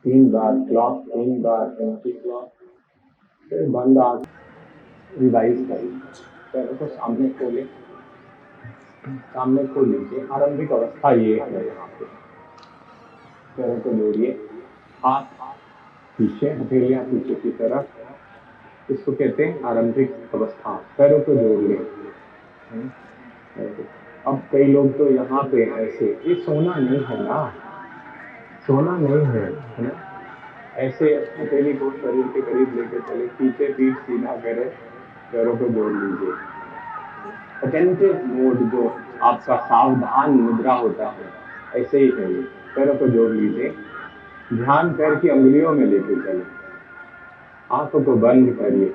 तीन बार क्लॉक, 3 बार एंटी क्लॉक, फिर बंद आंख रिवाइज करें। पैरों को सामने खोलें, सामने खोल लीजिए। आरंभिक अवस्था ये है। यहाँ पे पैरों को जोड़िए, हाथ पीछे, हथेलियां पीछे की तरफ, इसको कहते हैं आरंभिक अवस्था। पैरों को जोड़ लें। अब कई लोग तो यहाँ पे ऐसे, ये सोना नहीं है ना, सोना नहीं है ना। ऐसे हथेली को शरीर के करीब लेकर चले, पीछे पीठ सीधा करें, पैरों को जोड़ लीजिए। अटेंटिव मोड जो आपका सावधान मुद्रा होता है, ऐसे ही है। पैरों को जोड़ लीजिए, ध्यान पैर की अंगुलियों में लेके चले। आंखों को बंद करिए,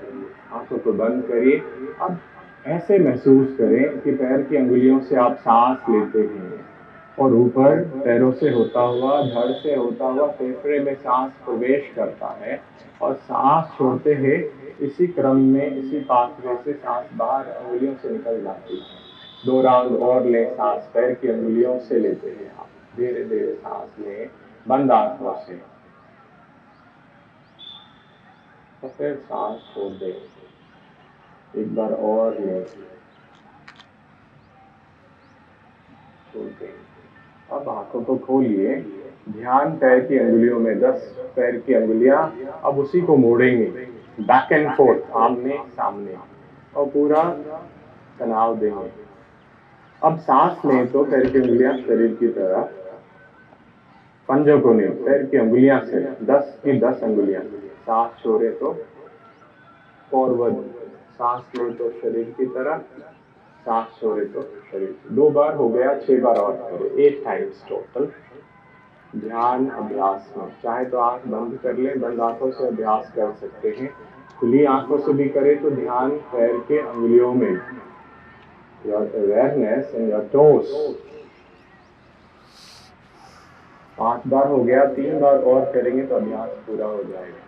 आंखों को बंद करिए। अब ऐसे महसूस करें कि पैर की अंगुलियों से आप सांस लेते हैं और ऊपर पैरों से होता हुआ, धड़ से होता हुआ फेफड़े में सांस प्रवेश करता है और सांस छोड़ते हैं इसी क्रम में, इसी पाथवे से सांस बाहर अंगुलियों से निकल जाती है। 2 राउंड और लें, सांस पैर की अंगुलियों से लेते हैं आप। धीरे धीरे सांस लें बंद आंखों से, तो फिर सांस छोड़ दें। एक बार और लें, छोड़ दें। अब आंखों को खोलिए, ध्यान पैर की अंगुलियों में, 10 पैर की अंगुलियां अब उसी को मोड़ेंगे, बैक एंड फोर्थ, आमने सामने, और पूरा तनाव देंगे। अब सांस लें तो पैर की अंगुलियां शरीर की तरफ, पंजों को नहीं, पैर की अंगुलियां से 10 की 10 अंगुलियां। सांस छोड़े तो फॉरवर्ड, सांस लें तो शरीर की तरफ, सांस छोड़े तो शरीर। 2 बार हो गया, 6 बार और करें, 8 टाइम्स टोटल। ध्यान अभ्यास में चाहे तो आंख बंद कर लें, बंद आंखों से अभ्यास कर सकते हैं, खुली आंखों से भी करें तो ध्यान पैर के अंगुलियों में, your awareness in your toes. 5 बार हो गया, 3 बार और करेंगे तो अभ्यास पूरा हो जाएगा।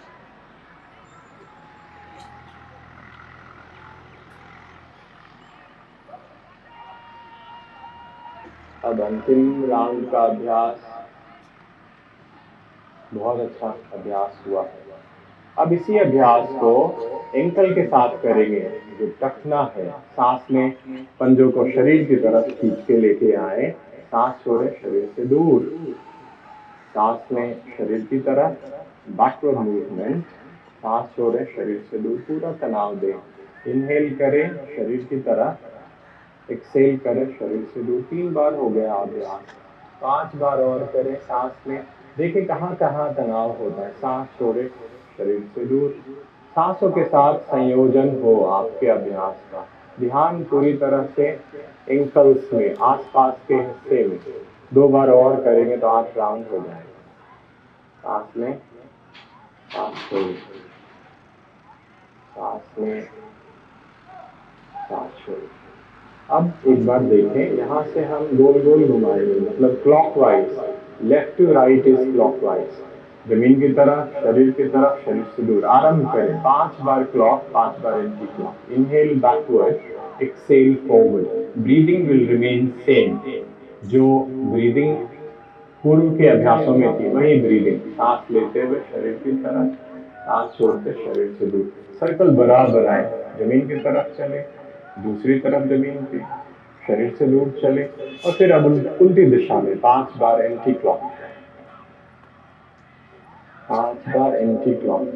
अब अंतिम राउंड का अभ्यास, बहुत अच्छा अभ्यास हुआ। अब इसी अभ्यास को एंकल के साथ करेंगे। जो टखना है, सांस में पंजों को शरीर की तरफ खींच के लेके आए, सांस छोड़े शरीर से दूर, सांस में शरीर की तरफ, बैकवर्ड मूवमेंट, सांस छोड़े शरीर से दूर, पूरा तनाव दें। इनहेल करें शरीर की तरफ, एक्सेल करें शरीर से दूर। 3 बार हो गया अभ्यास, 5 बार और करें। सांस में देखें कहाँ कहाँ तनाव होता है, सांस छोड़े शरीर से दूर। सांसों के साथ संयोजन हो आपके अभ्यास का, ध्यान पूरी तरह से एंकल्स में, आसपास के हिस्से में। 2 बार और करेंगे तो 8 राउंड हो जाएगा। सांस लें, सांस छोड़ें, सांस लें, सांस छोड़ें। अब एक बार देखें, यहाँ से हम गोल गोल घुमाएंगे, मतलब clockwise, left to right is clockwise. जमीन की तरफ, शरीर की तरफ, शरीर से दूर। आरंभ करें 5 बार क्लॉक, 5 बार anti clock. Inhale backward, exhale forward. Breathing will remain same. जो ब्रीदिंग पूर्व के अभ्यासों में थी वही ब्रीदिंग। सांस लेते हुए शरीर की तरफ, सांस छोड़ते शरीर से दूर। सर्कल बराबर आए, जमीन की तरफ चले, दूसरी तरफ जमीन पे, शरीर से दूर चले, और फिर अब उल्टी दिशा में 5 बार एंटी क्लॉक, 5 बार एंटी क्लॉक।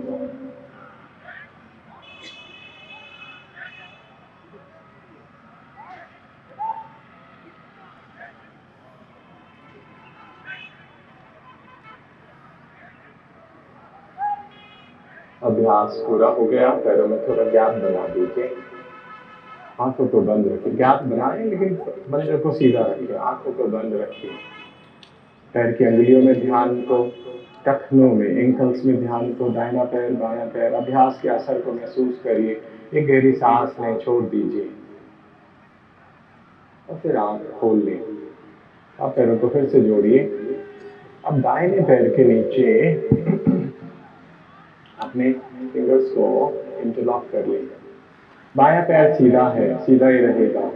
अभ्यास पूरा हो गया। पैरों में थोड़ा गैप बना दीजिए, आंखों को बंद रखिए। गैप बनाएं लेकिन बंदर को सीधा रखिए, आंखों को बंद रखिए। पैर की अंगुलियों में ध्यान को, टखनों में, एंकल्स में ध्यान को, दाहिना पैर, बायां पैर। अभ्यास के असर को महसूस करिए। एक गहरी सांस लें, छोड़ दीजिए, और फिर आंख खोल लें। अब पैरों को फिर से जोड़िए। अब दाहिने पैर के नीचे अपने फिंगर्स को इंटरलॉक कर लें। बायां पैर सीधा है, सीधा ही रहेगा,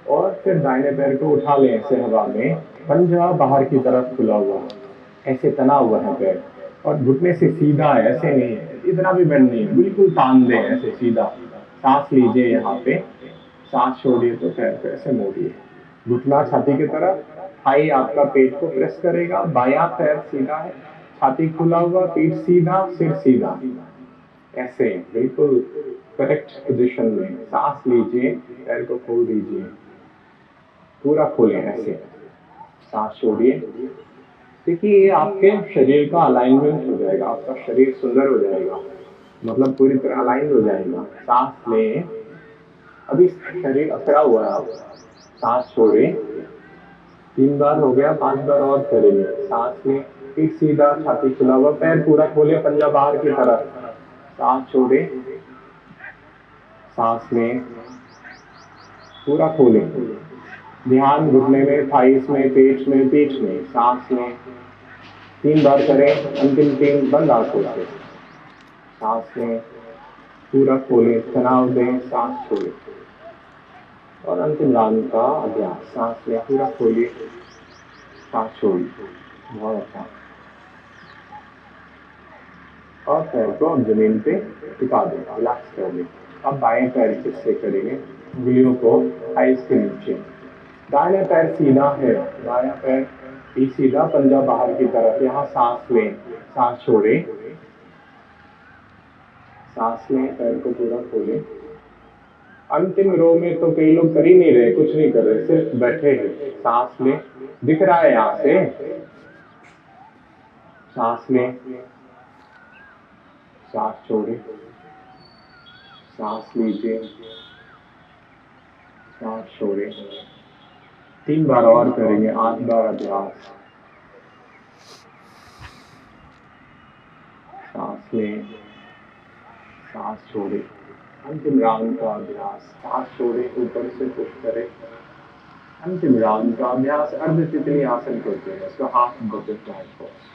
और फिर दाहिने पैर को उठा लें ऐसे हवा में, पंजा बाहर की तरफ खुला हुआ, ऐसे तना हुआ है पैर, और घुटने से सीधा है, ऐसे नहीं है, इतना भी बेंड नहीं है, बिल्कुल तान दें ऐसे सीधा। सांस लीजिए यहाँ पे, सांस छोड़िए तो पैर को ऐसे मोड़िए। घुटना छाती की तरफ, थाई आपका पेट को प्रेस करेगा। बायां पैर सीधा है, छाती खुला हुआ, पीठ सीधा, सिर सीधा, ऐसे बिल्कुल करेक्ट पोजीशन में। सांस लीजिए, पैर को खोल दीजिए, पूरा खोलें ऐसे। सांस छोड़िए। देखिए ये आपके शरीर का अलाइनमेंट हो जाएगा, आपका शरीर सुंदर हो जाएगा, मतलब पूरी तरह अलाइन हो जाएगा। सांस लें, अभी शरीर अकड़ा हुआ है आप, सांस छोड़ें। 3 बार हो गया, 5 बार और करेंगे। सांस लें, पीठ सीधा, छाती खुला हुआ, पैर पूरा खोले, पंजा बाहर की तरफ। सांस छोड़ें, सांस लें, पूरा खोलें। ध्यान घुटने में, थाइस में, पेट में, पीठ में। सांस लें, 3 बार करें, अंतिम 3 बंद आंखों से। सांस लें, पूरा खोलें, तनाव दें, सांस छोड़ें, और अंतिम राउंड का अभ्यास। सांस लें, पूरा खोलिए, सांस छोड़िए। बहुत अच्छा। और पैर को अब जमीन पे टिका दें, रिलैक्स कर दें। अब बाएं पैर किससे करेंगे, उंगलियों को थाइस के नीचे। दाहिने पैर सीधा है, बायां पैर भी सीधा, पंजा बाहर की तरफ। यहाँ सांस लें, सांस छोड़ें, सांस लें, पैर को पूरा खोलें। अंतिम रो में तो कई लोग कर ही नहीं रहे, कुछ नहीं कर रहे, सिर्फ बैठे हैं। सांस लें, दिख रहा है यहाँ से। सांस लें, सांस छोड़ें, सांस लीजिए, सांस छोड़ें। 3 बार और करेंगे, 8 बार अभ्यास। सांस लें, सांस छोड़ें, अंतिम राउंड का अभ्यास। सांस छोड़ें, ऊपर से पुश करें। अंतिम राउंड का अभ्यास अर्ध तितली आसन करते हैं, इसका हाफ बटरफ्लाई पोज।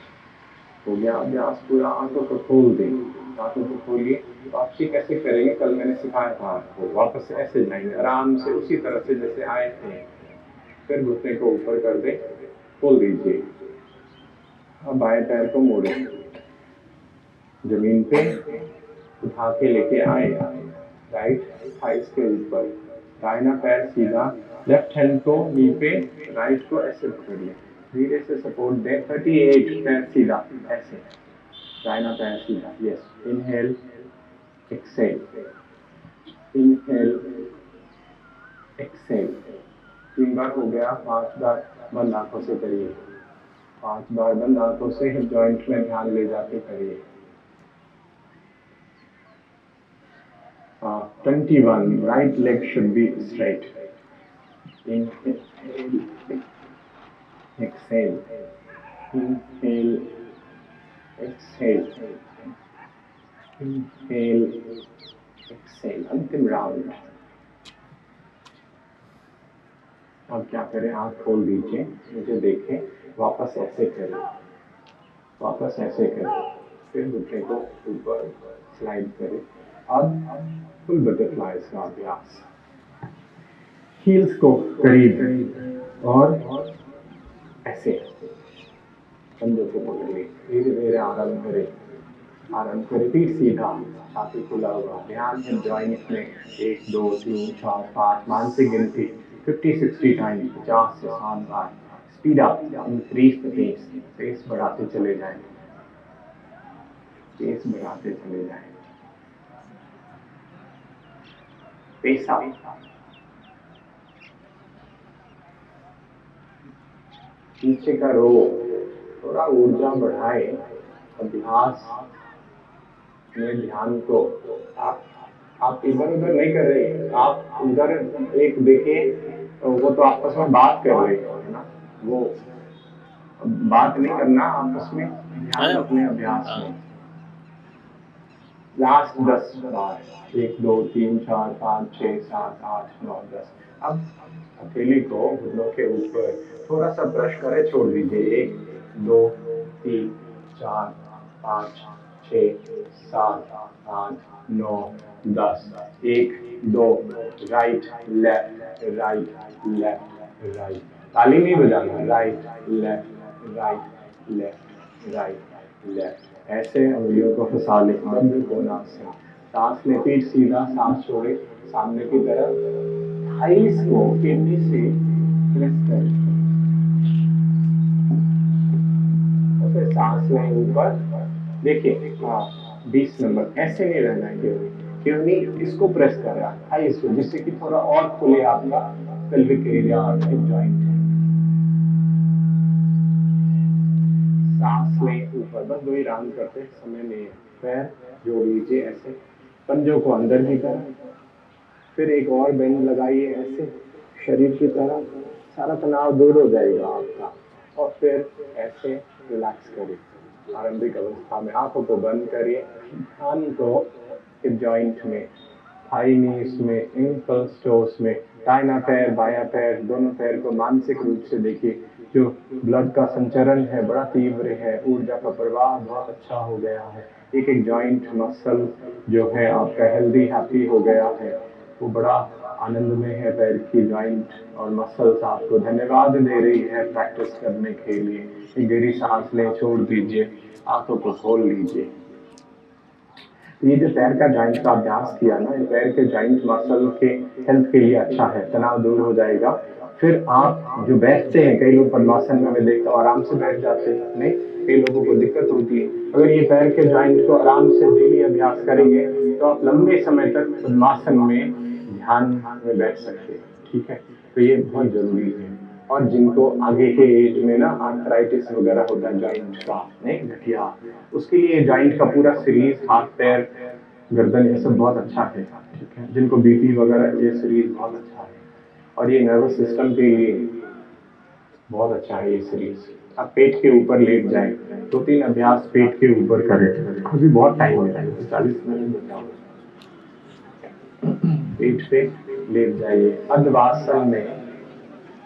हो गया अभ्यास पूरा। आंखों को खोल दें, आंखों को खोलिए। वापसी कैसे करेंगे, कल मैंने सिखाया था आपको। वापस से ऐसे जाएंगे आराम से, उसी तरह से जैसे आए थे। फिर घुटने को ऊपर कर दें, खोल दीजिए। अब बाएं पैर को मोड़ें, जमीन पे उठा के लेके आए, राइट थाइस के ऊपर। दाहिना पैर सीधा, लेफ्ट हैंड को नी पे, राइट को ऐसे पकड़ लें, धीरे से सपोर्ट दें। 38 पैर सीधा, ऐसे दाहिना पैर सीधा। Yes, inhale, exhale, inhale, exhale. 3 बार हो गया, 5 बार बंद आंखों से करिए। 5 बार बंद आंखों से हिप जॉइंट में ध्यान ले जाके करिए। हाँ, 21. Right leg should be straight. Inhale, exhale. Inhale, exhale. Inhale, exhale. अंतिम राउंड. अब क्या करें, आँख खोल दीजिए, मुझे देखें, वापस ऐसे करें, वापस ऐसे करें, फिर घुटने को ऊपर स्लाइड करें. अब फुल बटरफ्लाइज का अभ्यास. हील्स को करीब और ऐसे कंधों को पकड़ ले, धीरे धीरे आराम करें, आराम करें. पीठ सीधा, छाती खुला हुआ. ध्यान है जॉइंट में 1 2 3 4 5 मानसिक गिनती 50-60 टाइम, 50 से 60 बार. Speed up, increase the pace. Pace बढ़ाते चले जाएं, पेस बढ़ाते चले जाएं. Pace up. पीछे का रो थोड़ा ऊर्जा बढ़ाए. अभ्यास में ध्यान को आप इधर उधर नहीं कर रहे, आप उधर एक देखिए, वो तो आपस में बात कर रहे हो ना, वो बात नहीं करना आपस में, ध्यान अपने अभ्यास में. लास्ट 10 बार, 1 2 3 4 5 6 7 8 9 10. अब हथेली को घुटनों के ऊपर थोड़ा सा ब्रश करें, छोड़ दीजिए. 1 2 3 4 5 6 7 8 9 10. 1 2 right left right left right. ताली नहीं बजाना, right left right left right left. ऐसे उंगलियों को फंसा ले, बंद कोणासन. सांस ले, पीठ सीधा, सांस छोड़े सामने की तरफ. थाइस को किडनी से प्रेस करें और फिर सांस लें ऊपर. देखिए 20 नंबर. ऐसे नहीं रहना है, क्यों नहीं, इसको प्रेस कर रहा है थाइस को, जिससे कि थोड़ा और खुले आपका पेल्विक एरिया और हिप जॉइंट. सांस लें ऊपर, बस 2 ही राउंड करते समय नहीं है. पैर जोड़ लीजिए ऐसे, पंजों को अंदर की तरफ. फिर एक और बेंड लगाइए ऐसे शरीर की तरफ. सारा तनाव दूर हो जाएगा आपका. और फिर ऐसे रिलैक्स करिए. आरंभिक अवस्था में आंखों को बंद करिए. ध्यान को हिप जॉइंट में, थाई नीस में, एंकल टोस में, दाहिना पैर बायां पैर, दोनों पैर को मानसिक रूप से देखिए. जो ब्लड का संचरण है बड़ा तीव्र है, ऊर्जा का प्रवाह बहुत अच्छा हो गया है. एक एक जॉइंट मसल जो है आपका हेल्दी हैप्पी हो गया है, वो बड़ा आनंद में है. पैर की जॉइंट और मसल्स आपको धन्यवाद दे रही है प्रैक्टिस करने के लिए. एक गहरी सांस लें, छोड़ दीजिए, आंखों को खोल लीजिए. ये जो पैर का जॉइंट का अभ्यास किया ना, ये पैर के जॉइंट मसल के हेल्थ के लिए अच्छा है, तनाव दूर हो जाएगा. फिर आप जो बैठते हैं, कई लोग पद्मासन में मैं देखता हूँ आराम से बैठ जाते हैं, नहीं, कई लोगों को दिक्कत होती है. अगर ये पैर के जॉइंट को आराम से डेली अभ्यास करेंगे तो आप लंबे समय तक पद्मासन में ध्यान में बैठ सकते हैं. ठीक है, तो ये बहुत जरूरी है. और जिनको आगे के एज में ना आर्थराइटिस वगैरह होता है जॉइंट का, नहीं गठिया, उसके लिए जॉइंट का पूरा सीरीज, हाथ पैर गर्दन, ये सब बहुत अच्छा है. ठीक है, जिनको बीपी वगैरह, ये सीरीज बहुत अच्छा है. और ये नर्वस सिस्टम के लिए बहुत अच्छा है ये सीरीज. आप पेट के ऊपर लेट जाएं, 2-3 अभ्यास पेट के ऊपर करें. अभी बहुत टाइम है, 40 मिनट बचाओ. पेट पे लेट जाइए अर्धवासन में.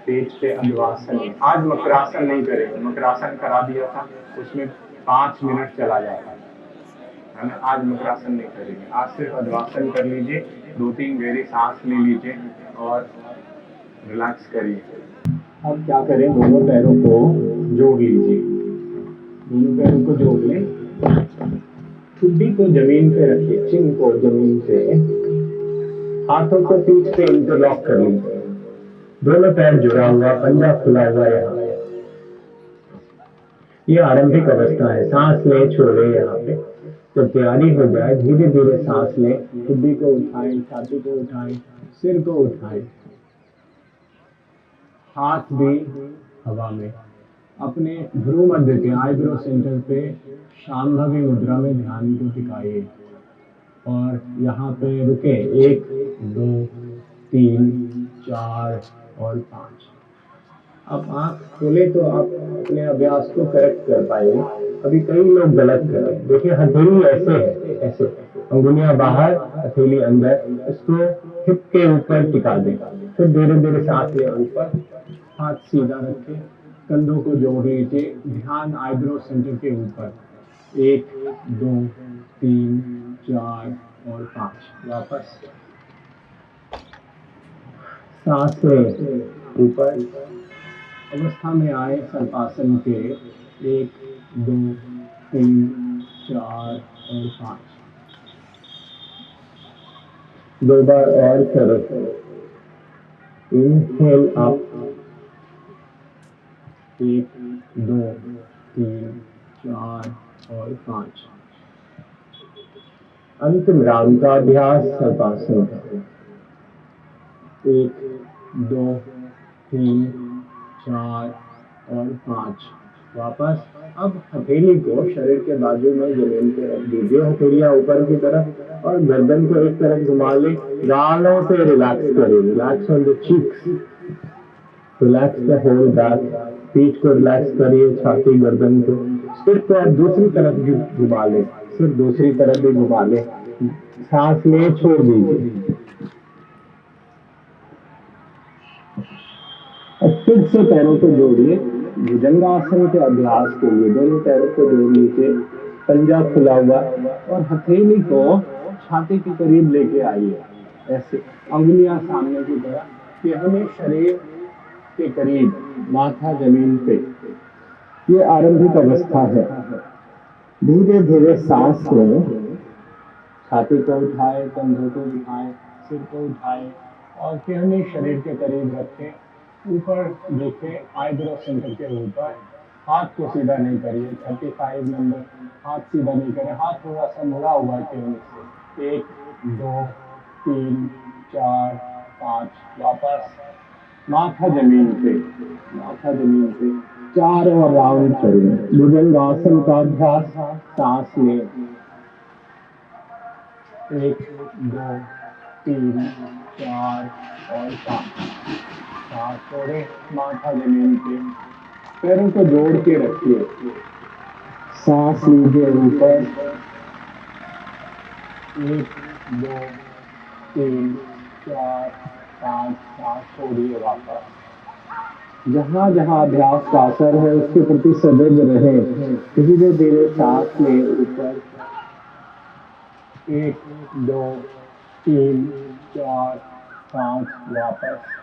पेट पे अर्धवासन में. आज मकरासन नहीं करेंगे, मकरासन करा दिया था, उसमें 5 मिनट चला जाता है ना. आज मकरासन नहीं करेंगे, आज सिर्फ अर्धवासन कर लीजिए. 2-3 गहरी सांस ले लीजिए और रिलैक्स करिए. अब क्या करें, दोनों पैरों को जोड़ लीजिए. दोनों पैरों को जोड़ लें. ठुड्डी को जमीन पे रखिए, चिन को जमीन पे, हाथों को पीठ पे इंटरलॉक कर लीजिए. दोनों पैर जुड़ा हुआ, पंजा खुला हुआ. यहाँ ये आरंभिक अवस्था है. सांस ले, छोड़े. यहाँ पे जब तैयारी हो जाए धीरे धीरे सांस लें. ठुड्डी को उठाएं, छाती को उठाएं, सिर को उठाएं, हाथ भी हवा में. अपने भ्रू मध्य के आईब्रो सेंटर पे शांभवी मुद्रा में ध्यान को टिकाइए. और यहाँ पे रुके 1 2 3 4 और 5। अब आँख खोले तो आप अपने अभ्यास को करेक्ट कर पाएंगे। अभी कई लोग गलत कर रहे हैं। देखिए हथेली ऐसे है, ऐसे अंगुलियां बाहर हथेली अंदर, इसको हिप के ऊपर टिका दें। फिर धीरे धीरे सांस लें ऊपर, हाथ सीधा रखें, कंधों को जोड़ लीजिए, ध्यान आईब्रो सेंटर के ऊपर। 1 2 3 4 और 5। वापस सांस लें ऊपर, अवस्था में आए सर्पासन के। 1 2 3 4 और 5। 2 बार और करो। इनहेल अप, 1 2 3 4 और 5। अंतिम राउंड का अभ्यास सर्पासन का। 1 2 3 4 और 5। वापस अब हथेली को शरीर के बाजू में जमीन पे रख दीजिए, हथेलियां ऊपर की तरफ, और गर्दन को एक तरफ घुमा ले। गालों से रिलैक्स करिए, relax on the cheeks, relax the whole back. पीठ को रिलैक्स करिए, छाती गर्दन को। सिर को आप दूसरी तरफ भी घुमा ले, सिर दूसरी तरफ भी घुमा ले। सांस ले, छोड़ दीजिए। अब फिर से पैरों को जोड़िए। भुजंगासन के अभ्यास के लिए दोनों पैरों को जोड़ लीजिए, पंजा खुला हुआ, और हथेली को छाती के करीब लेके आइए, ऐसे अंगुलियां सामने की तरफ, तिहने शरीर के करीब, माथा जमीन पे। ये आरंभिक अवस्था है। धीरे धीरे सांस लें, छाती को उठाए, कंधों को उठाए, सिर को उठाए और तिहने शरीर के करीब रखें। ऊपर देखें, आईब्रो सेंटर के ऊपर। हाथ को सीधा नहीं करिए, 35 नंबर। हाथ सीधा नहीं करें, हाथ थोड़ा सा मुड़ा हुआ है तिहने से। 1 2 3 4 5। वापस माथा जमीन पे, माथा जमीन पे। 4 और राउंड करें। भुजंगासन का अभ्यास। सांस लें, 1 2 3 4 और 5। सांस छोड़े, माथा जमीन पे, पैरों को जोड़ के रखिए। सांस लीजिए ऊपर, 1 2 3 4 5। सांस छोड़िए वापस। जहां जहां अभ्यास का असर है उसके प्रति सजग रहे। धीरे धीरे सांस लें ऊपर, 1 2 3 4 5। वापस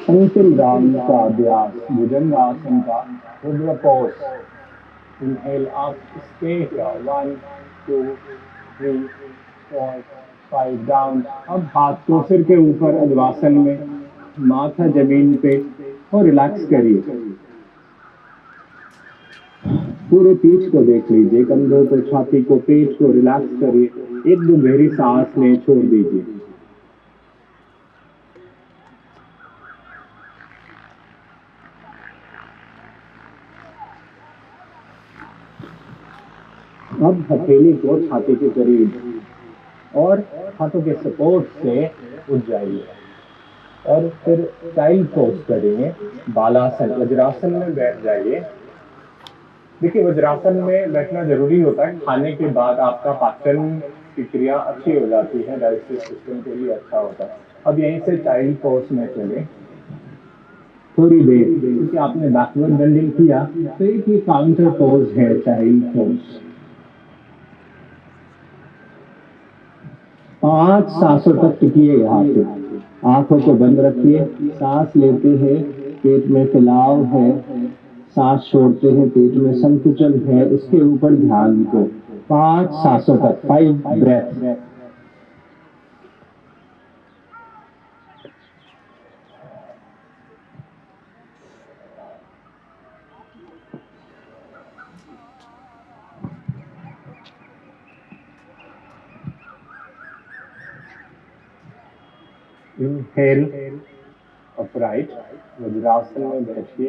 अंतिम राउंड का अभ्यास भुजंगासन का Rudra pose. Inhale up, stay here, 1 2 3 4 5 down. अब हाथ को सिर के ऊपर अद्वासन में, माथा जमीन पे, और रिलैक्स करिए। पूरे पीठ को देख लीजिए, कंधों को, छाती को, पेट को रिलैक्स करिए। 1 2 गहरी सांस लें, छोड़ दीजिए। अब हथेली को छाती के करीब और हाथों के सपोर्ट से उठ जाइए, और फिर चाइल्ड पोज करेंगे। बालासन, वज्रासन में बैठ जाइए। देखिए वज्रासन में बैठना जरूरी होता है। खाने के बाद आपका पाचन की क्रिया अच्छी हो जाती है, डाइजेस्टिव सिस्टम के लिए अच्छा होता है। अब यहीं से चाइल्ड पोज में चले थोड़ी देर, क्योंकि आपने बैकवर्ड बेंडिंग किया तो एक ये काउंटर पोज है, चाइल्ड पोज। 5 सांसों तक टिकिए यहाँ पे। आंखों को बंद रखिए। सांस लेते हैं, पेट में फैलाव है। सांस छोड़ते हैं, पेट में संकुचन है। इसके ऊपर ध्यान दो। 5 सांसों तक, 5 ब्रेथ। इनहेल अपराइट, वज्रासन में बैठिए।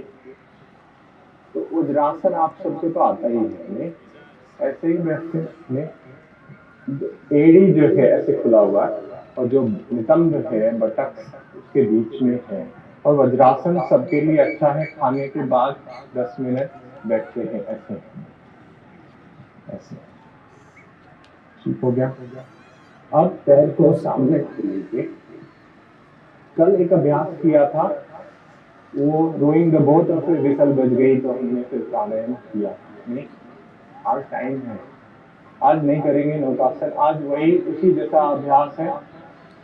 तो वज्रासन आप सबको तो आता ही है। ऐसे ही बैठते हैं। एड़ी जो है ऐसे खुला हुआ है और जो नितंब है बटक उसके बीच में है। और वज्रासन सबके लिए अच्छा है। खाने के बाद 10 मिनट बैठते हैं ऐसे ऐसे। ठीक हो गया। अब पैर को सामने खोलिए। कल एक अभ्यास किया था, वो रोइंग द बोट और फिर विसल बज गई तो हमने फिर प्राणायाम किया। नहीं, आज टाइम है, आज नहीं करेंगे नौकासन। आज वही उसी जैसा अभ्यास है,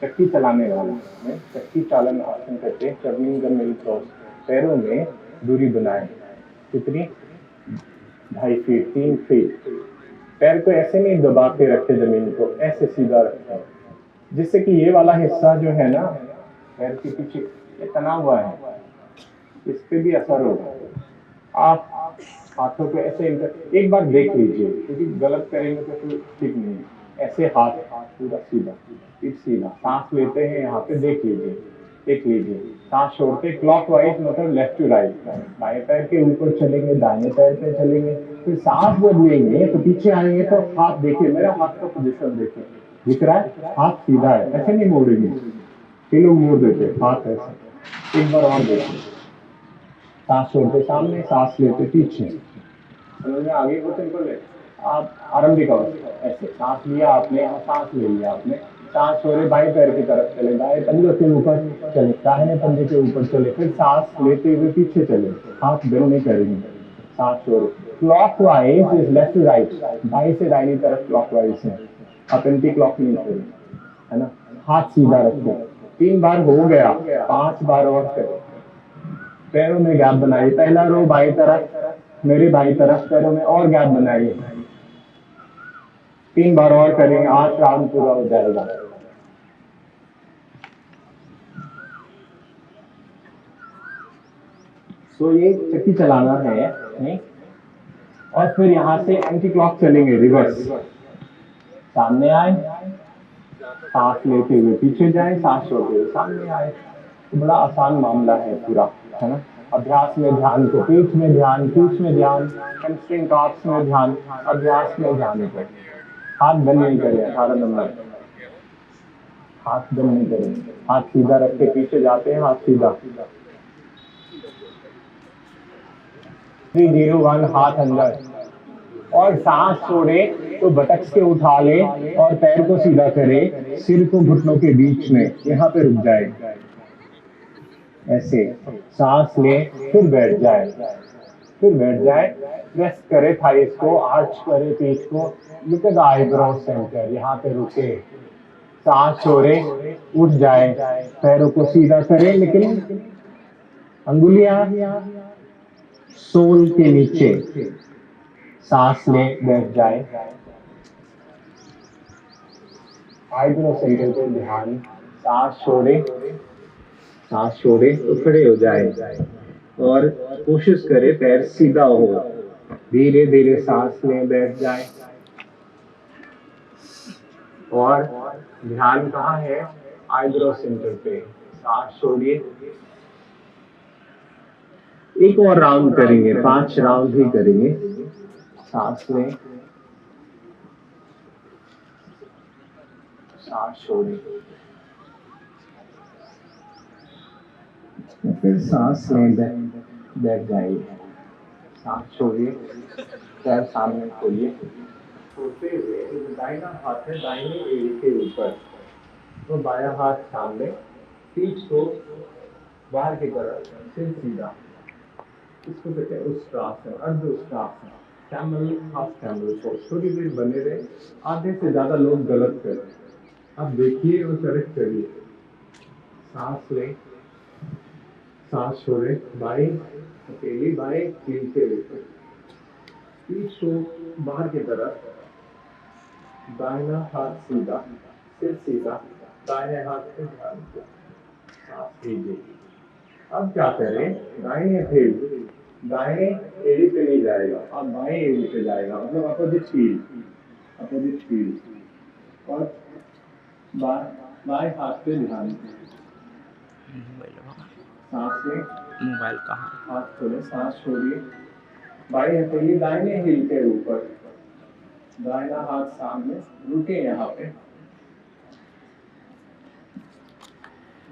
चक्की चलाने वाला। नहीं, चक्की चालन आसन करते हैं। टर्निंग द मिल क्रॉस, पैरों में दूरी बनाए। कितनी? 2.5 फीट 3 फीट। पैर को ऐसे नहीं दबा के रखे जमीन को, ऐसे सीधा रखें, जिससे कि ये वाला हिस्सा जो है ना पैर के पीछे ये तना हुआ है, इस पे भी असर होगा। आप हाथों पे ऐसे एक बार देख लीजिए, क्योंकि गलत करेंगे तो फिर ठीक नहीं है। ऐसे हाथ पूरा सीधा, फिर सीधा सांस लेते हैं, यहाँ पे देख लीजिए, देख लीजिए। सांस छोड़ते क्लॉकवाइज, मतलब लेफ्ट टू राइट। बाएं पैर के ऊपर चलेंगे, दाहिने पैर पे चलेंगे। फिर सांस जब लेंगे तो पीछे आएंगे तो हाथ देखिए, मेरा हाथ का पोजिशन देखिए, दिख रहा है? हाथ सीधा है, ऐसे नहीं मोड़ेंगे। ये लोग मोड़ देते हाथ ऐसे। एक बार और देखिए, सांस छोड़ते सामने, सांस लेते पीछे। समझ में आगे को सिंपल है। आप आरंभिक अवस्था ऐसे सांस लिया आपने, सांस ले लिया आपने, सांस छोड़े बाएं पैर की तरफ चले, दाएं पंजे के ऊपर चले, दाहिने पंजे के ऊपर चले, फिर सांस लेते हुए पीछे चले, हाथ बेंड नहीं करेंगे। सांस छोड़े clockwise is left to right, बाएं से दाहिनी तरफ क्लॉकवाइज है, आप एंटी क्लॉक नहीं करें, है ना। हाथ सीधा रखें। 3 बार हो गया, 5 बार और करें। पैरों में गैप बनाइए। पहला रो बाई तरफ, मेरी बाई तरफ, पैरों में और गैप बनाइए। 3 बार और करेंगे, 8 राउंड पूरा हो जाएगा। तो ये चक्की चलाना है, नहीं? और फिर यहाँ से एंटी क्लॉक चलेंगे, रिवर्स। सामने आए, सांस लेते हुए पीछे जाए, सांस छोड़ते हुए सामने आए। तो बड़ा आसान मामला है पूरा, है ना। अभ्यास में ध्यान को, पीठ में ध्यान, पीठ में ध्यान, हैमस्ट्रिंग कॉर्ड्स में ध्यान, अभ्यास में ध्यान को। हाथ बंद नहीं करें, 18 नंबर। हाथ बंद नहीं करें, हाथ सीधा रख के पीछे जाते हैं, हाथ सीधा। 301, हाथ अंदर। और सांस छोड़े तो बटक्स के उठा ले और पैर को सीधा करे, सिर को घुटनों के बीच में, यहाँ पे रुक जाए ऐसे। सांस ले, फिर बैठ जाए, फिर बैठ जाए। प्रेस करे थाइस को, आर्च करे पीठ को, look at the eyebrow centre, यहाँ पे रुके। सांस छोड़े, उठ जाए, पैरों को सीधा करे, लेकिन अंगुलियां सोल के नीचे। सांस ले, बैठ जाए। आईब्रो सेंटर पे ध्यान। सांस छोड़े, सांस छोड़े तो खड़े हो जाए और कोशिश करे पैर सीधा हो। धीरे धीरे सांस लें, बैठ जाए। और ध्यान कहाँ है? आईब्रो सेंटर पे। सांस छोड़िए। एक और राउंड करेंगे, 5 राउंड ही करेंगे। सांस लें, सांस छोड़िए, फिर सांस लें, बैठ जाइए। सांस छोड़िए, पैर सामने खोलिए। छोड़ते हुए दाहिना हाथ है दाहिनी एड़ी के ऊपर, तो बायां हाथ सामने, पीठ को बाहर की तरफ, सिर सीधा। इसको कहते हैं उत्स्त्रासन, अर्ध उत्स्त्रासन, कैमल, हाफ कैमल पोज। थोड़ी देर बने रहे। आधे से ज्यादा लोग गलत करते, अब देखिए और करेक्ट करिए। सांस लें, सांस छोड़े, बाएं अकेली, बाएं हील के ऊपर, पीठ को बाहर की तरफ, दाहिना हाथ सीधा, सिर सीधा, दाहिने हाथ पे ध्यान को, सांस लीजिए। अब क्या करें? दाहिने हील दाएं एड़ी पे नहीं जाएगा, अब बाएं एड़ी पे जाएगा, मतलब अपोजिट हील, अपोजिट हील। और बाएं हाथ पे ध्यान। सांस लें, मोबाइल कहाँ? हाथ खोले, सांस छोड़िए, बाएं हथेली दाहिने हील के ऊपर, दाहिना हाथ सामने, रुके यहाँ पे,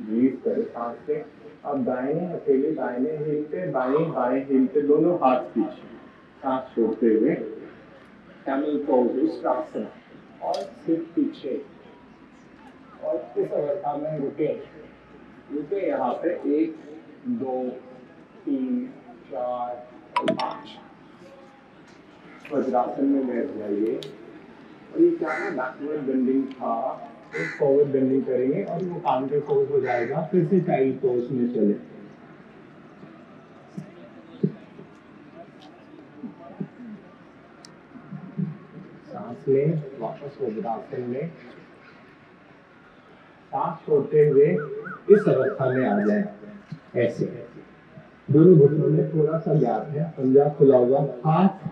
ब्रीथ करें सांस से। अब दाहिने हथेली दाहिने हील पे, बाएं बाएं हील पे, दोनों हाथ पीछे, सांस छोड़ते हुए कैमल पोज उत्तरासन, और सिर पीछे, और इस अवस्था में रुके यहाँ पे 1 2 3 4 और 5। वज्रासन में बैठ जाइए। और ये क्या है, बैकवर्ड बेंडिंग था, एक फॉरवर्ड बेंडिंग करेंगे और वो काउंटर पोज हो जाएगा। फिर से चाइल्ड पोज में चले। सांस लें, वापस वज्रासन में, सांस छोड़ते हुए इस अवस्था में आ जाए। ऐसे दोनों घुटनों में थोड़ा सा गैप है, पंजा खुला हुआ, हाथ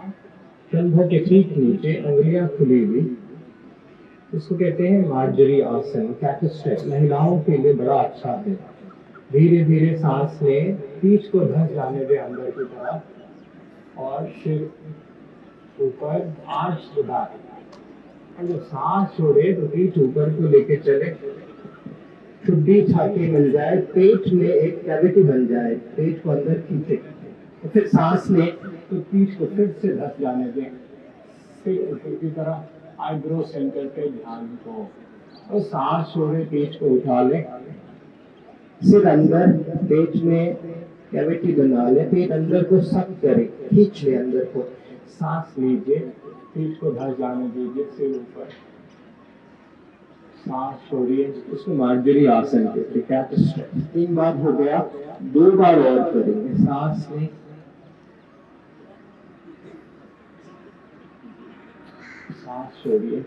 कंधों के ठीक नीचे, उंगलियां खुली हुई। इसको कहते हैं मार्जरी आसन, कैट स्ट्रेच। महिलाओं के लिए बड़ा अच्छा है। धीरे धीरे सांस लें, पीठ को धंस जाने दें अंदर की तरफ, और सिर ऊपर, आर्च बढ़ा। और जब सांस छोड़े तो पीठ ऊपर को लेके चले, ठुड्डी छाती मिल जाए, पेट में एक कैविटी बन जाए, पेट को अंदर खींचे। तो फिर सांस लें तो पीठ को फिर से धस जाने दें, फिर ऊपर की तरफ, आईब्रो सेंटर पे ध्यान को, और सांस छोड़े, पेट को उठा लें, सिर अंदर, पेट में कैविटी बना ले, पेट अंदर को सक करे, खींच ले अंदर को। सांस लीजिए, पीठ को धस जाने दीजिए, सिर ऊपर, सांस छोड़िए। इसको मार्जरी आसन कहते हैं, कैट स्ट्रेच। 3 बार हो गया, 2 बार और करेंगे। सांस लें, सांस छोड़िए।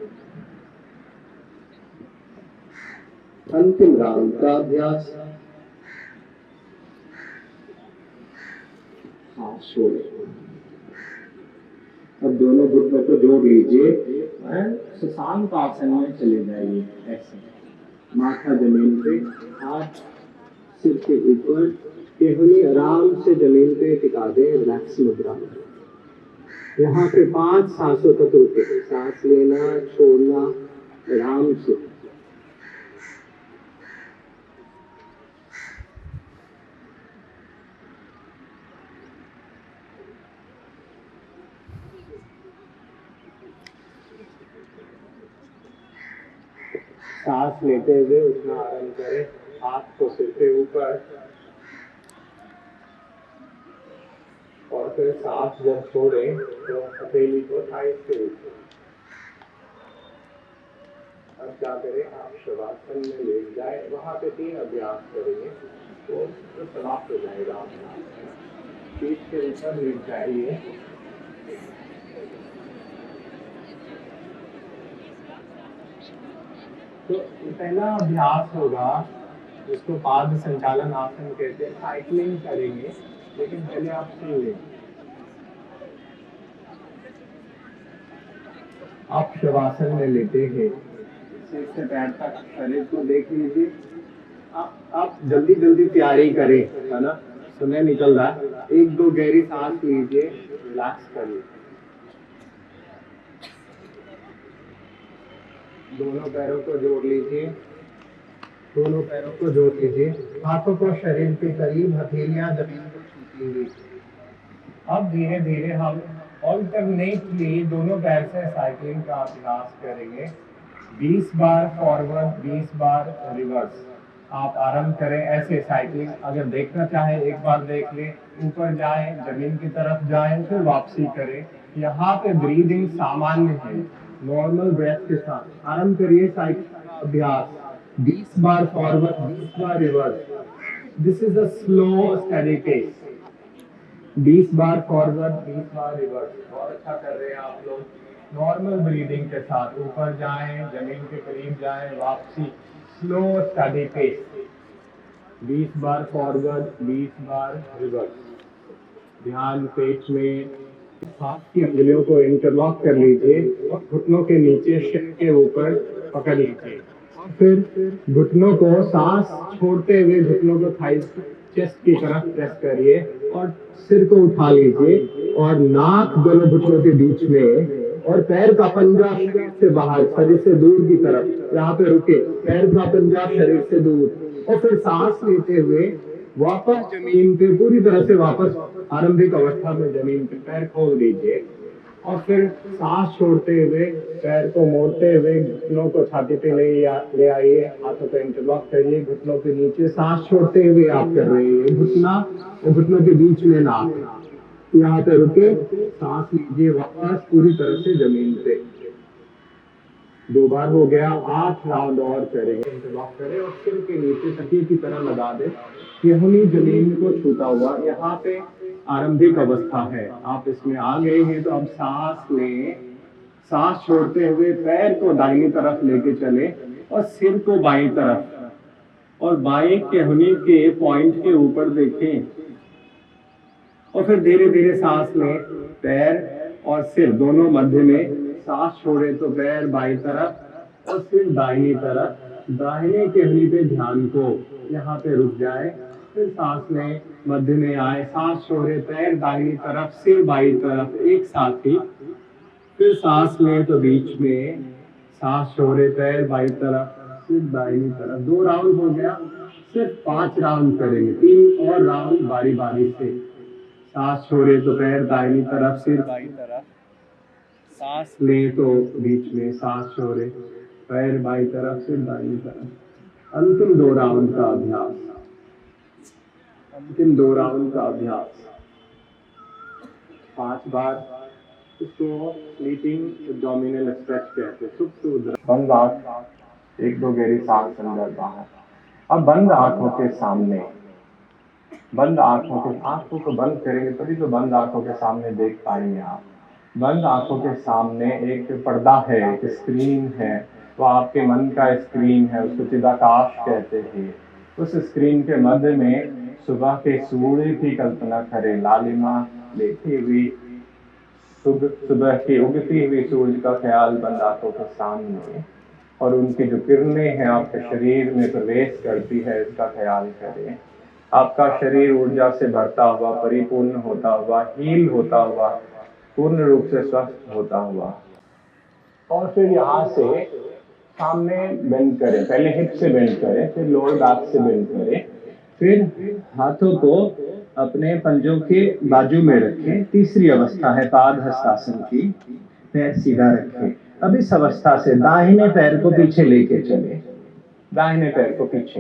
अंतिम राउंड का अभ्यास। सांस छोड़िए। अब दोनों घुटनों को जोड़ लीजिए, शशांक आसन में चले जाइए। ऐसे माथा जमीन पे, हाथ सिर के ऊपर, केहनी आराम से जमीन पे टिका दे, रिलैक्स मुद्रा। यहाँ पे 5 सांसों तक रुके, सांस लेना छोड़ना आराम से। सांस लेते हुए उठना आरंभ करें, हाथ को सिर के ऊपर, और फिर सांस जब छोड़ें तो हथेली को थाई के ऊपर। अब क्या करें, आप शवासन में लेट जाए, वहां पे 3 अभ्यास करेंगे तो समाप्त हो जाएगा। पीठ के ऊपर लेट जाइए, तो पहला अभ्यास होगा जिसको पाद संचालन आसन कहते हैं, साइकिलिंग करेंगे, लेकिन पहले आप सुन लें। आप शवासन में लेटे हैं, सिर से पैर तक शरीर को देख लीजिए। आप जल्दी जल्दी तैयारी करें, है ना, समय निकल रहा है। 1-2 गहरी सांस लीजिए, रिलैक्स करिए। दोनों पैरों को जोड़ लीजिए, दोनों पैरों को जोड़ लीजिए, हाथों को शरीर के करीब, हथेलियां जमीन को छूती। अब धीरे धीरे हम ऑल्टरनेटली दोनों पैर से साइकिलिंग का अभ्यास करेंगे। 20 बार फॉरवर्ड, 20 बार रिवर्स। आप आरंभ करें ऐसे साइकिलिंग। अगर देखना चाहें एक बार देख लें, ऊपर जाएं, जमीन की तरफ जाएं, फिर वापसी करें। यहाँ पे ब्रीदिंग सामान्य है, नॉर्मल ब्रेथ के साथ आरंभ करिए साइकिल अभ्यास। 20 बार फॉरवर्ड, 20 बार reverse. This is a slow steady pace. 20 बार फॉरवर्ड, 20 बार रिवर्स। बहुत अच्छा कर रहे हैं आप लोग। नॉर्मल ब्रीदिंग के साथ ऊपर जाएं, जमीन के करीब जाएं, वापसी, स्लो स्टडी पेस। 20 बार फॉरवर्ड, 20 बार रिवर्स। ध्यान पेट में, हाथ की उंगलियों को इंटरलॉक कर लीजिए और घुटनों के नीचे, शिर के ऊपर पकड़ लीजिए, और फिर घुटनों को सांस छोड़ते हुए घुटनों को थाई चेस्ट की तरफ प्रेस करिए और सिर को उठा लीजिए और नाक दोनों घुटनों के बीच में और पैर का पंजा शरीर से बाहर, शरीर से दूर की तरफ, यहाँ पे रुके, पैर का पंजा शरीर से दूर, और फिर सांस लेते हुए वापस जमीन पे पूरी तरह से वापस आरंभिक अवस्था में जमीन पे पैर खोल दीजिए, और फिर सांस छोड़ते हुए पैर को मोड़ते हुए घुटनों को छाती पे ले आइए, हाथों को इंटरलॉक करिए, घुटनों के नीचे सांस छोड़ते हुए आप कर रहे हैं, घुटना और घुटनों के बीच में नाक, यहाँ पे रुके, सांस लीजिए वापस पूरी तरह से जमीन पे। 2 बार हो गया, 8 राउंड और करेंगे, इंटरलॉक करें और सिर के नीचे तकिए की तरह लगा दे, यही जमीन को छूता हुआ। यहाँ पे आरंभिक अवस्था है, आप इसमें आ गए हैं तो अब सांस लें, सांस छोड़ते हुए पैर को दाहिनी तरफ लेके चले और सिर को बाईं तरफ, और बाएं केहनी के पॉइंट के ऊपर देखें, और फिर धीरे धीरे सांस लें, पैर और सिर दोनों मध्य में, सांस छोड़े तो पैर बाईं तरफ और सिर दाहिनी तरफ, दाहिने केहनी पे ध्यान को, यहाँ पे रुक जाए, फिर सांस लें, मध्य में आए, सांस छोड़े, पैर दाहिनी तरफ, सिर बाईं तरफ, एक साथ ही, फिर सांस लें तो बीच में, सांस छोड़े, पैर बाईं तरफ, सिर दाहिनी तरफ। 2 राउंड हो गया, सिर्फ 5 राउंड करेंगे, 3 और राउंड बारी बारी से। सांस छोड़े तो पैर दाहिनी तरफ, सिर बाईं तरफ, सांस ले तो बीच में, सांस छोड़े, पैर बाईं तरफ, सिर दाहिनी तरफ। अंतिम 2 राउंड का अभ्यास, अंतिम 2 राउंड का अभ्यास 5 बार। इसको स्लीपिंग एब्डोमिनल स्ट्रेच कहते हैं, सुप्त बंद आंख, 1-2 गहरी सांस अंदर बाहर। अब बंद आंखों के सामने, बंद आंखों को बंद करेंगे तभी तो बंद आंखों के सामने देख पाएंगे आप। बंद आंखों के सामने एक पर्दा है, एक स्क्रीन है, वो आपके मन का स्क्रीन है, उसको चिदाकाश कहते हैं। उस स्क्रीन के मध्य में सुबह के सूर्य की कल्पना करें, लालिमा लेती हुई सुबह की उगती हुई सूरज का ख्याल बंद आंखों के सामने, और उनकी जो किरणें हैं आपके शरीर में प्रवेश करती है, इसका ख्याल करें। आपका शरीर ऊर्जा से भरता हुआ, परिपूर्ण होता हुआ, हील होता हुआ, पूर्ण रूप से स्वस्थ होता हुआ। और फिर यहाँ से सामने बेंड करें, पहले हिप से बेंड करें, फिर लोअर बैक से बेंड करें, फिर हाथों को अपने पंजों के बाजू में रखें। तीसरी अवस्था है पाद हस्तासन की, पैर सीधा रखें। अब इस अवस्था से दाहिने पैर को पीछे लेके चले, दाहिने पैर को पीछे,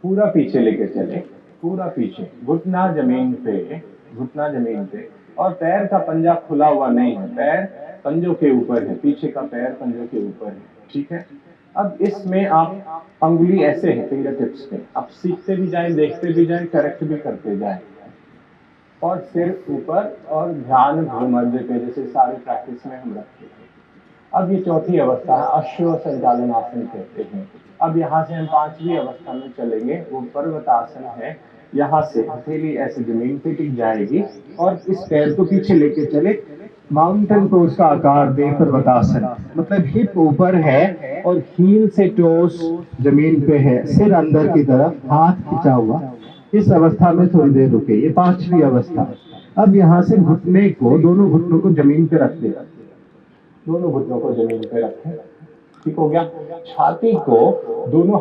पूरा पीछे लेके चले, पूरा पीछे, घुटना जमीन पे, घुटना जमीन पे, और पैर का पंजा खुला हुआ नहीं है, पैर पंजों के ऊपर है, पीछे का पैर पंजों के ऊपर है, ठीक है। अब इसमें आप अंगुली ऐसे है फिंगर टिप्स पे, आप सीखते भी जाएं, देखते भी जाएं, करेक्ट भी करते जाएं, और सिर ऊपर और ध्यान भूमध्य पे, जैसे सारे प्रैक्टिस में हम रखते हैं। अब ये चौथी अवस्था है, अश्व संचालन आसन कहते हैं। अब यहाँ से हम 5वीं अवस्था में चलेंगे, वो पर्वतासन है। यहाँ से हथेली ऐसे जमीन पे टिक जाएगी और इस पैर को पीछे लेके चले, माउंटेन पोज का आकार दे पर्वतासन, मतलब हिप ऊपर है और हील से टोस जमीन पे है, सिर अंदर की तरफ, हाथ खींचा हुआ। इस अवस्था में थोड़ी देर रुके, ये 5वीं अवस्था। अब यहाँ से घुटने को, दोनों घुटनों को जमीन पे रख दे, दोनों घुटनों को जमीन पे रखें, ठीक हो गया। छाती को दोनों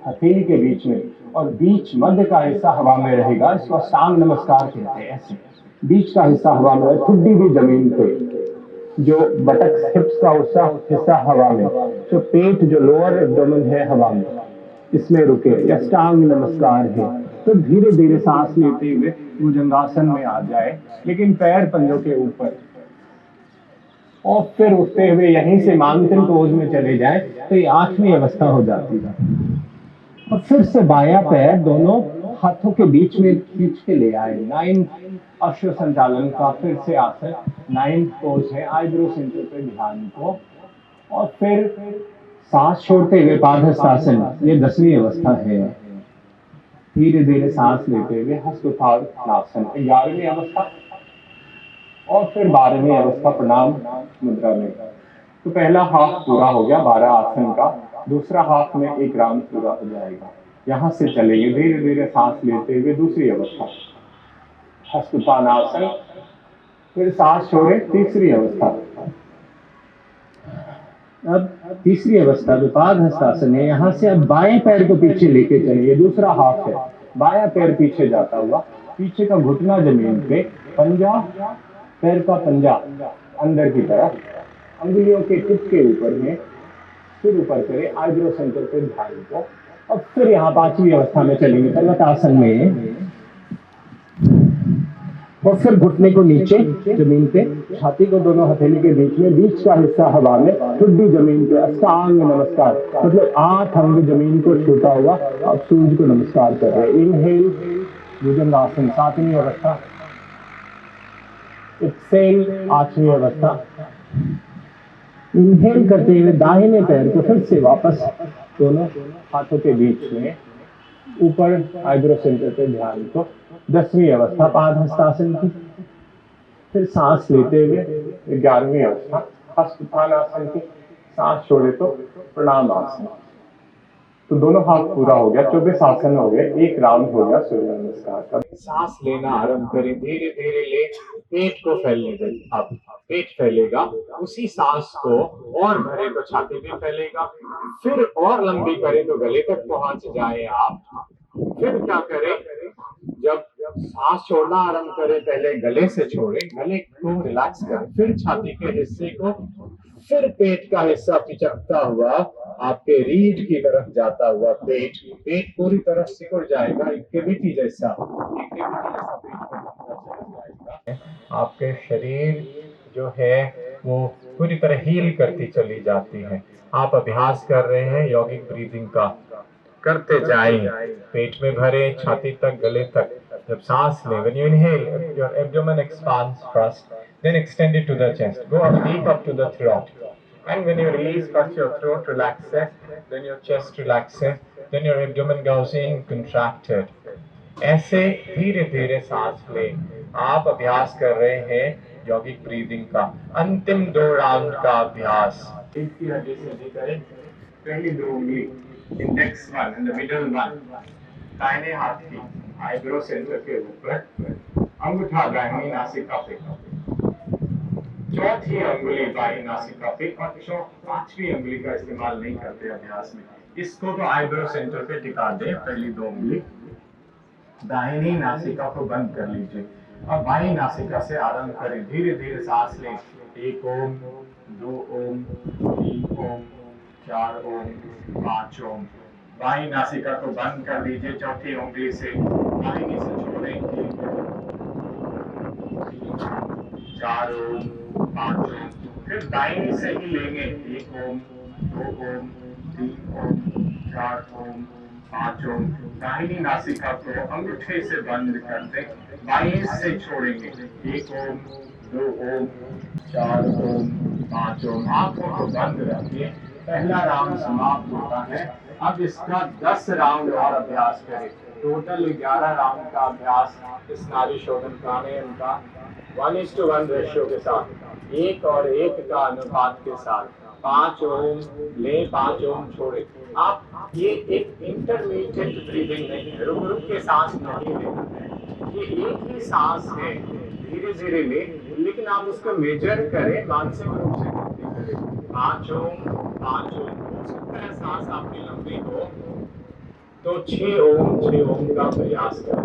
हथेली के बीच में, और बीच मध्य का हिस्सा हवा में रहेगा, इसको सांग नमस्कार कहते हैं। ऐसे बीच का हिस्सा हवा में, ठुड्डी भी जमीन पे, जो बटक हिप्स का हिस्सा हवा में, जो पेट जो लोअर एब्डोमेन है हवा में, इसमें रुके, या सांग नमस्कार है। तो धीरे धीरे सांस लेते हुए भुजंगासन में आ जाए, लेकिन पैर पंजों के ऊपर, और फिर उठते हुए यहीं से माउंटेन पोज में चले जाएं, तो ये 8वीं अवस्था हो जाती है। और फिर से बायां पैर दोनों हाथों के बीच में खींच के ले आए, 9 अश्व संचालन का फिर से आसन, 9 पोज है, आईब्रो सेंटर पे ध्यान को, और फिर सांस छोड़ते हुए पादहस्तासन, ये 10वीं अवस्था है। धीरे धीरे सांस लेते हुए हस्तोत्थानासन, 11वीं अवस्था, और फिर 12वीं अवस्था प्रणाम मुद्रा में। तो पहला हाफ पूरा हो गया 12 आसन का, दूसरा हाफ में 1 राउंड पूरा हो जाएगा। यहाँ से चलेंगे धीरे धीरे सांस लेते हुए दूसरी अवस्था, हस्तोत्थानासन, फिर सांस छोड़े तीसरी अवस्था, अब तीसरी अवस्था विपाद हस्तासन है। यहाँ से अब बाएं पैर को पीछे लेके चलिए, दूसरा हाफ है। बायां पैर पीछे जाता हुआ, पीछे का घुटना जमीन पे, पंजा, पैर का पंजा अंदर की तरफ, अंगुलियों के टिप के ऊपर में, फिर ऊपर करे, आईब्रो सेंटर पे ध्यान को। अब फिर यहाँ पांचवी अवस्था में चलेंगे पर्वतासन में, और फिर घुटने को नीचे जमीन पे, छाती को दोनों हथेली के बीच में, बीच का हिस्सा हवा में, ठुड्डी जमीन पे, अष्टांग नमस्कार, मतलब 8 अंग जमीन को छूता हुआ आप सूर्य को नमस्कार कर रहे हैं। इनहेल भुजंगासन 7वीं अवस्था, एक्सेल 8वीं अवस्था। इनहेल करते हुए दाहिने पैर को फिर से वापस दोनों हाथों के बीच में ऊपर आईब्रो सेंटर पे ध्यान को, 10वीं अवस्था पाद हस्तासन की। फिर सांस लेते हुए 11वीं अवस्था हस्तुत्थानासन की, सांस छोड़े तो प्रणाम आसन। तो दोनों हाथ पूरा हो गया, 24 आसन हो गए, एक राउंड हो गया सूर्य नमस्कार का। सांस लेना आरंभ करें, धीरे धीरे ले, पेट को फैलने दें। अब पेट फैलेगा, उसी सांस को और भरे तो छाती भी फैलेगा, फिर और लंबी करें तो गले तक पहुंच जाए आप। फिर क्या करें, जब सांस छोड़ना आरंभ करें, पहले गले से छोड़ें, गले को रिलैक्स करें, फिर छाती के हिस्से को, फिर पेट का हिस्सा पिचकता हुआ आपके रीढ़ की तरफ जाता हुआ, पेट पूरी तरह सिकुड़ जाएगा, एक कैविटी जैसा पेट जाएगा। आपके शरीर जो है वो पूरी तरह हील करती चली जाती है। आप अभ्यास कर रहे हैं यौगिक ब्रीदिंग का, करते जाएं, पेट में भरे, छाती तक, गले तक। जब सांस लें, when you inhale, your abdomen expands first, then extend it to the chest, go up deep up to the throat, and when you release, first your throat relaxes, then your chest relaxes, then your abdomen goes in contracted. ऐसे धीरे धीरे सांस लें। आप अभ्यास कर रहे हैं यौगिक ब्रीदिंग का, अंतिम 2 राउंड का अभ्यास। रीढ़ की हड्डी सीधी करें, पहली 2 उंगली इंडेक्स 1 एंड द मिडिल 1 दाहिने हाथ की आईब्रो सेंटर के ऊपर, अंगूठा दाहिनी नासिका पे, चौथी अंगुली बाईं नासिका पे, और 5वीं अंगुली का इस्तेमाल नहीं करते अभ्यास में। इसको तो आईब्रो सेंटर पे टिका दें, पहली 2 उंगली दाहिनी नासिका को बंद कर लीजिए। अब बाईं नासिका से आरंभ करें, धीरे धीरे सांस लें। 1 ओम, 2 ओम, 3 ओम, 4 ओम, 5 ओम। बाईं नासिका को बंद कर लीजिए, चौथी उंगली से दाहिनी से छोड़ें। 4 ओम, 5 ओम, फिर दाहिनी से ही लेंगे। 1 ओम, 2 ओम, 3 ओम, 4 ओम, 5 ओम। दाहिनी नासिका को अंगूठे से बंद कर दें, बाईं से छोड़ेंगे। 1 ओम, 2 ओम, 4 ओम, 5 ओम। आंखों को बंद रखिए। पहला राउंड समाप्त होता है। अब इसका 10 राउंड और अभ्यास करें। टोटल 11 राउंड का अभ्यास इस नाड़ी शोधन प्राणायाम का 1:1 रेशियो के साथ, 1 और 1 का अनुपात के साथ 5 ओम ले, 5 ओम छोड़े। आप ये एक इंटरमीडिएट ब्रीदिंग नहीं है, रुक रुक के सांस नहीं लेना है, ये एक ही सांस है, धीरे धीरे ले, लेकिन आप उसको मेजर करें, मानसिक रूप से गिनती करें। 5 ओम, 5 ओम। हो सकता है सांस आपकी लंबी हो तो 6 ओम का प्रयास करें।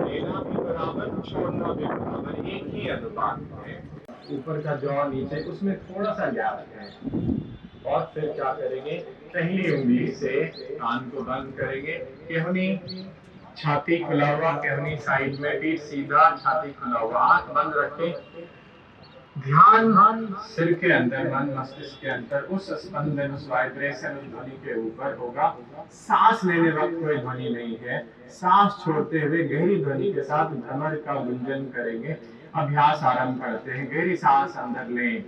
लेना भी बराबर, छोड़ना भी बराबर, एक ही अनुपात है। ऊपर का जॉ नीचे, उसमें थोड़ा सा गैप है। और फिर क्या करेंगे, पहली उंगली से कान को बंद करेंगे, केहनी छाती खुला हुआ, केहनी साइड में, पीठ सीधा, छाती खुला हुआ, आंख बंद रखें। ध्यान सिर के अंदर, मन मस्तिष्क के अंदर, उस स्पंदन, उस वाइब्रेशन, उस ध्वनि के ऊपर होगा। सांस लेने वक्त कोई ध्वनि नहीं है, सांस छोड़ते हुए गहरी ध्वनि के साथ भ्रमर का गुंजन करेंगे। अभ्यास आरंभ करते हैं। गहरी सांस अंदर लें,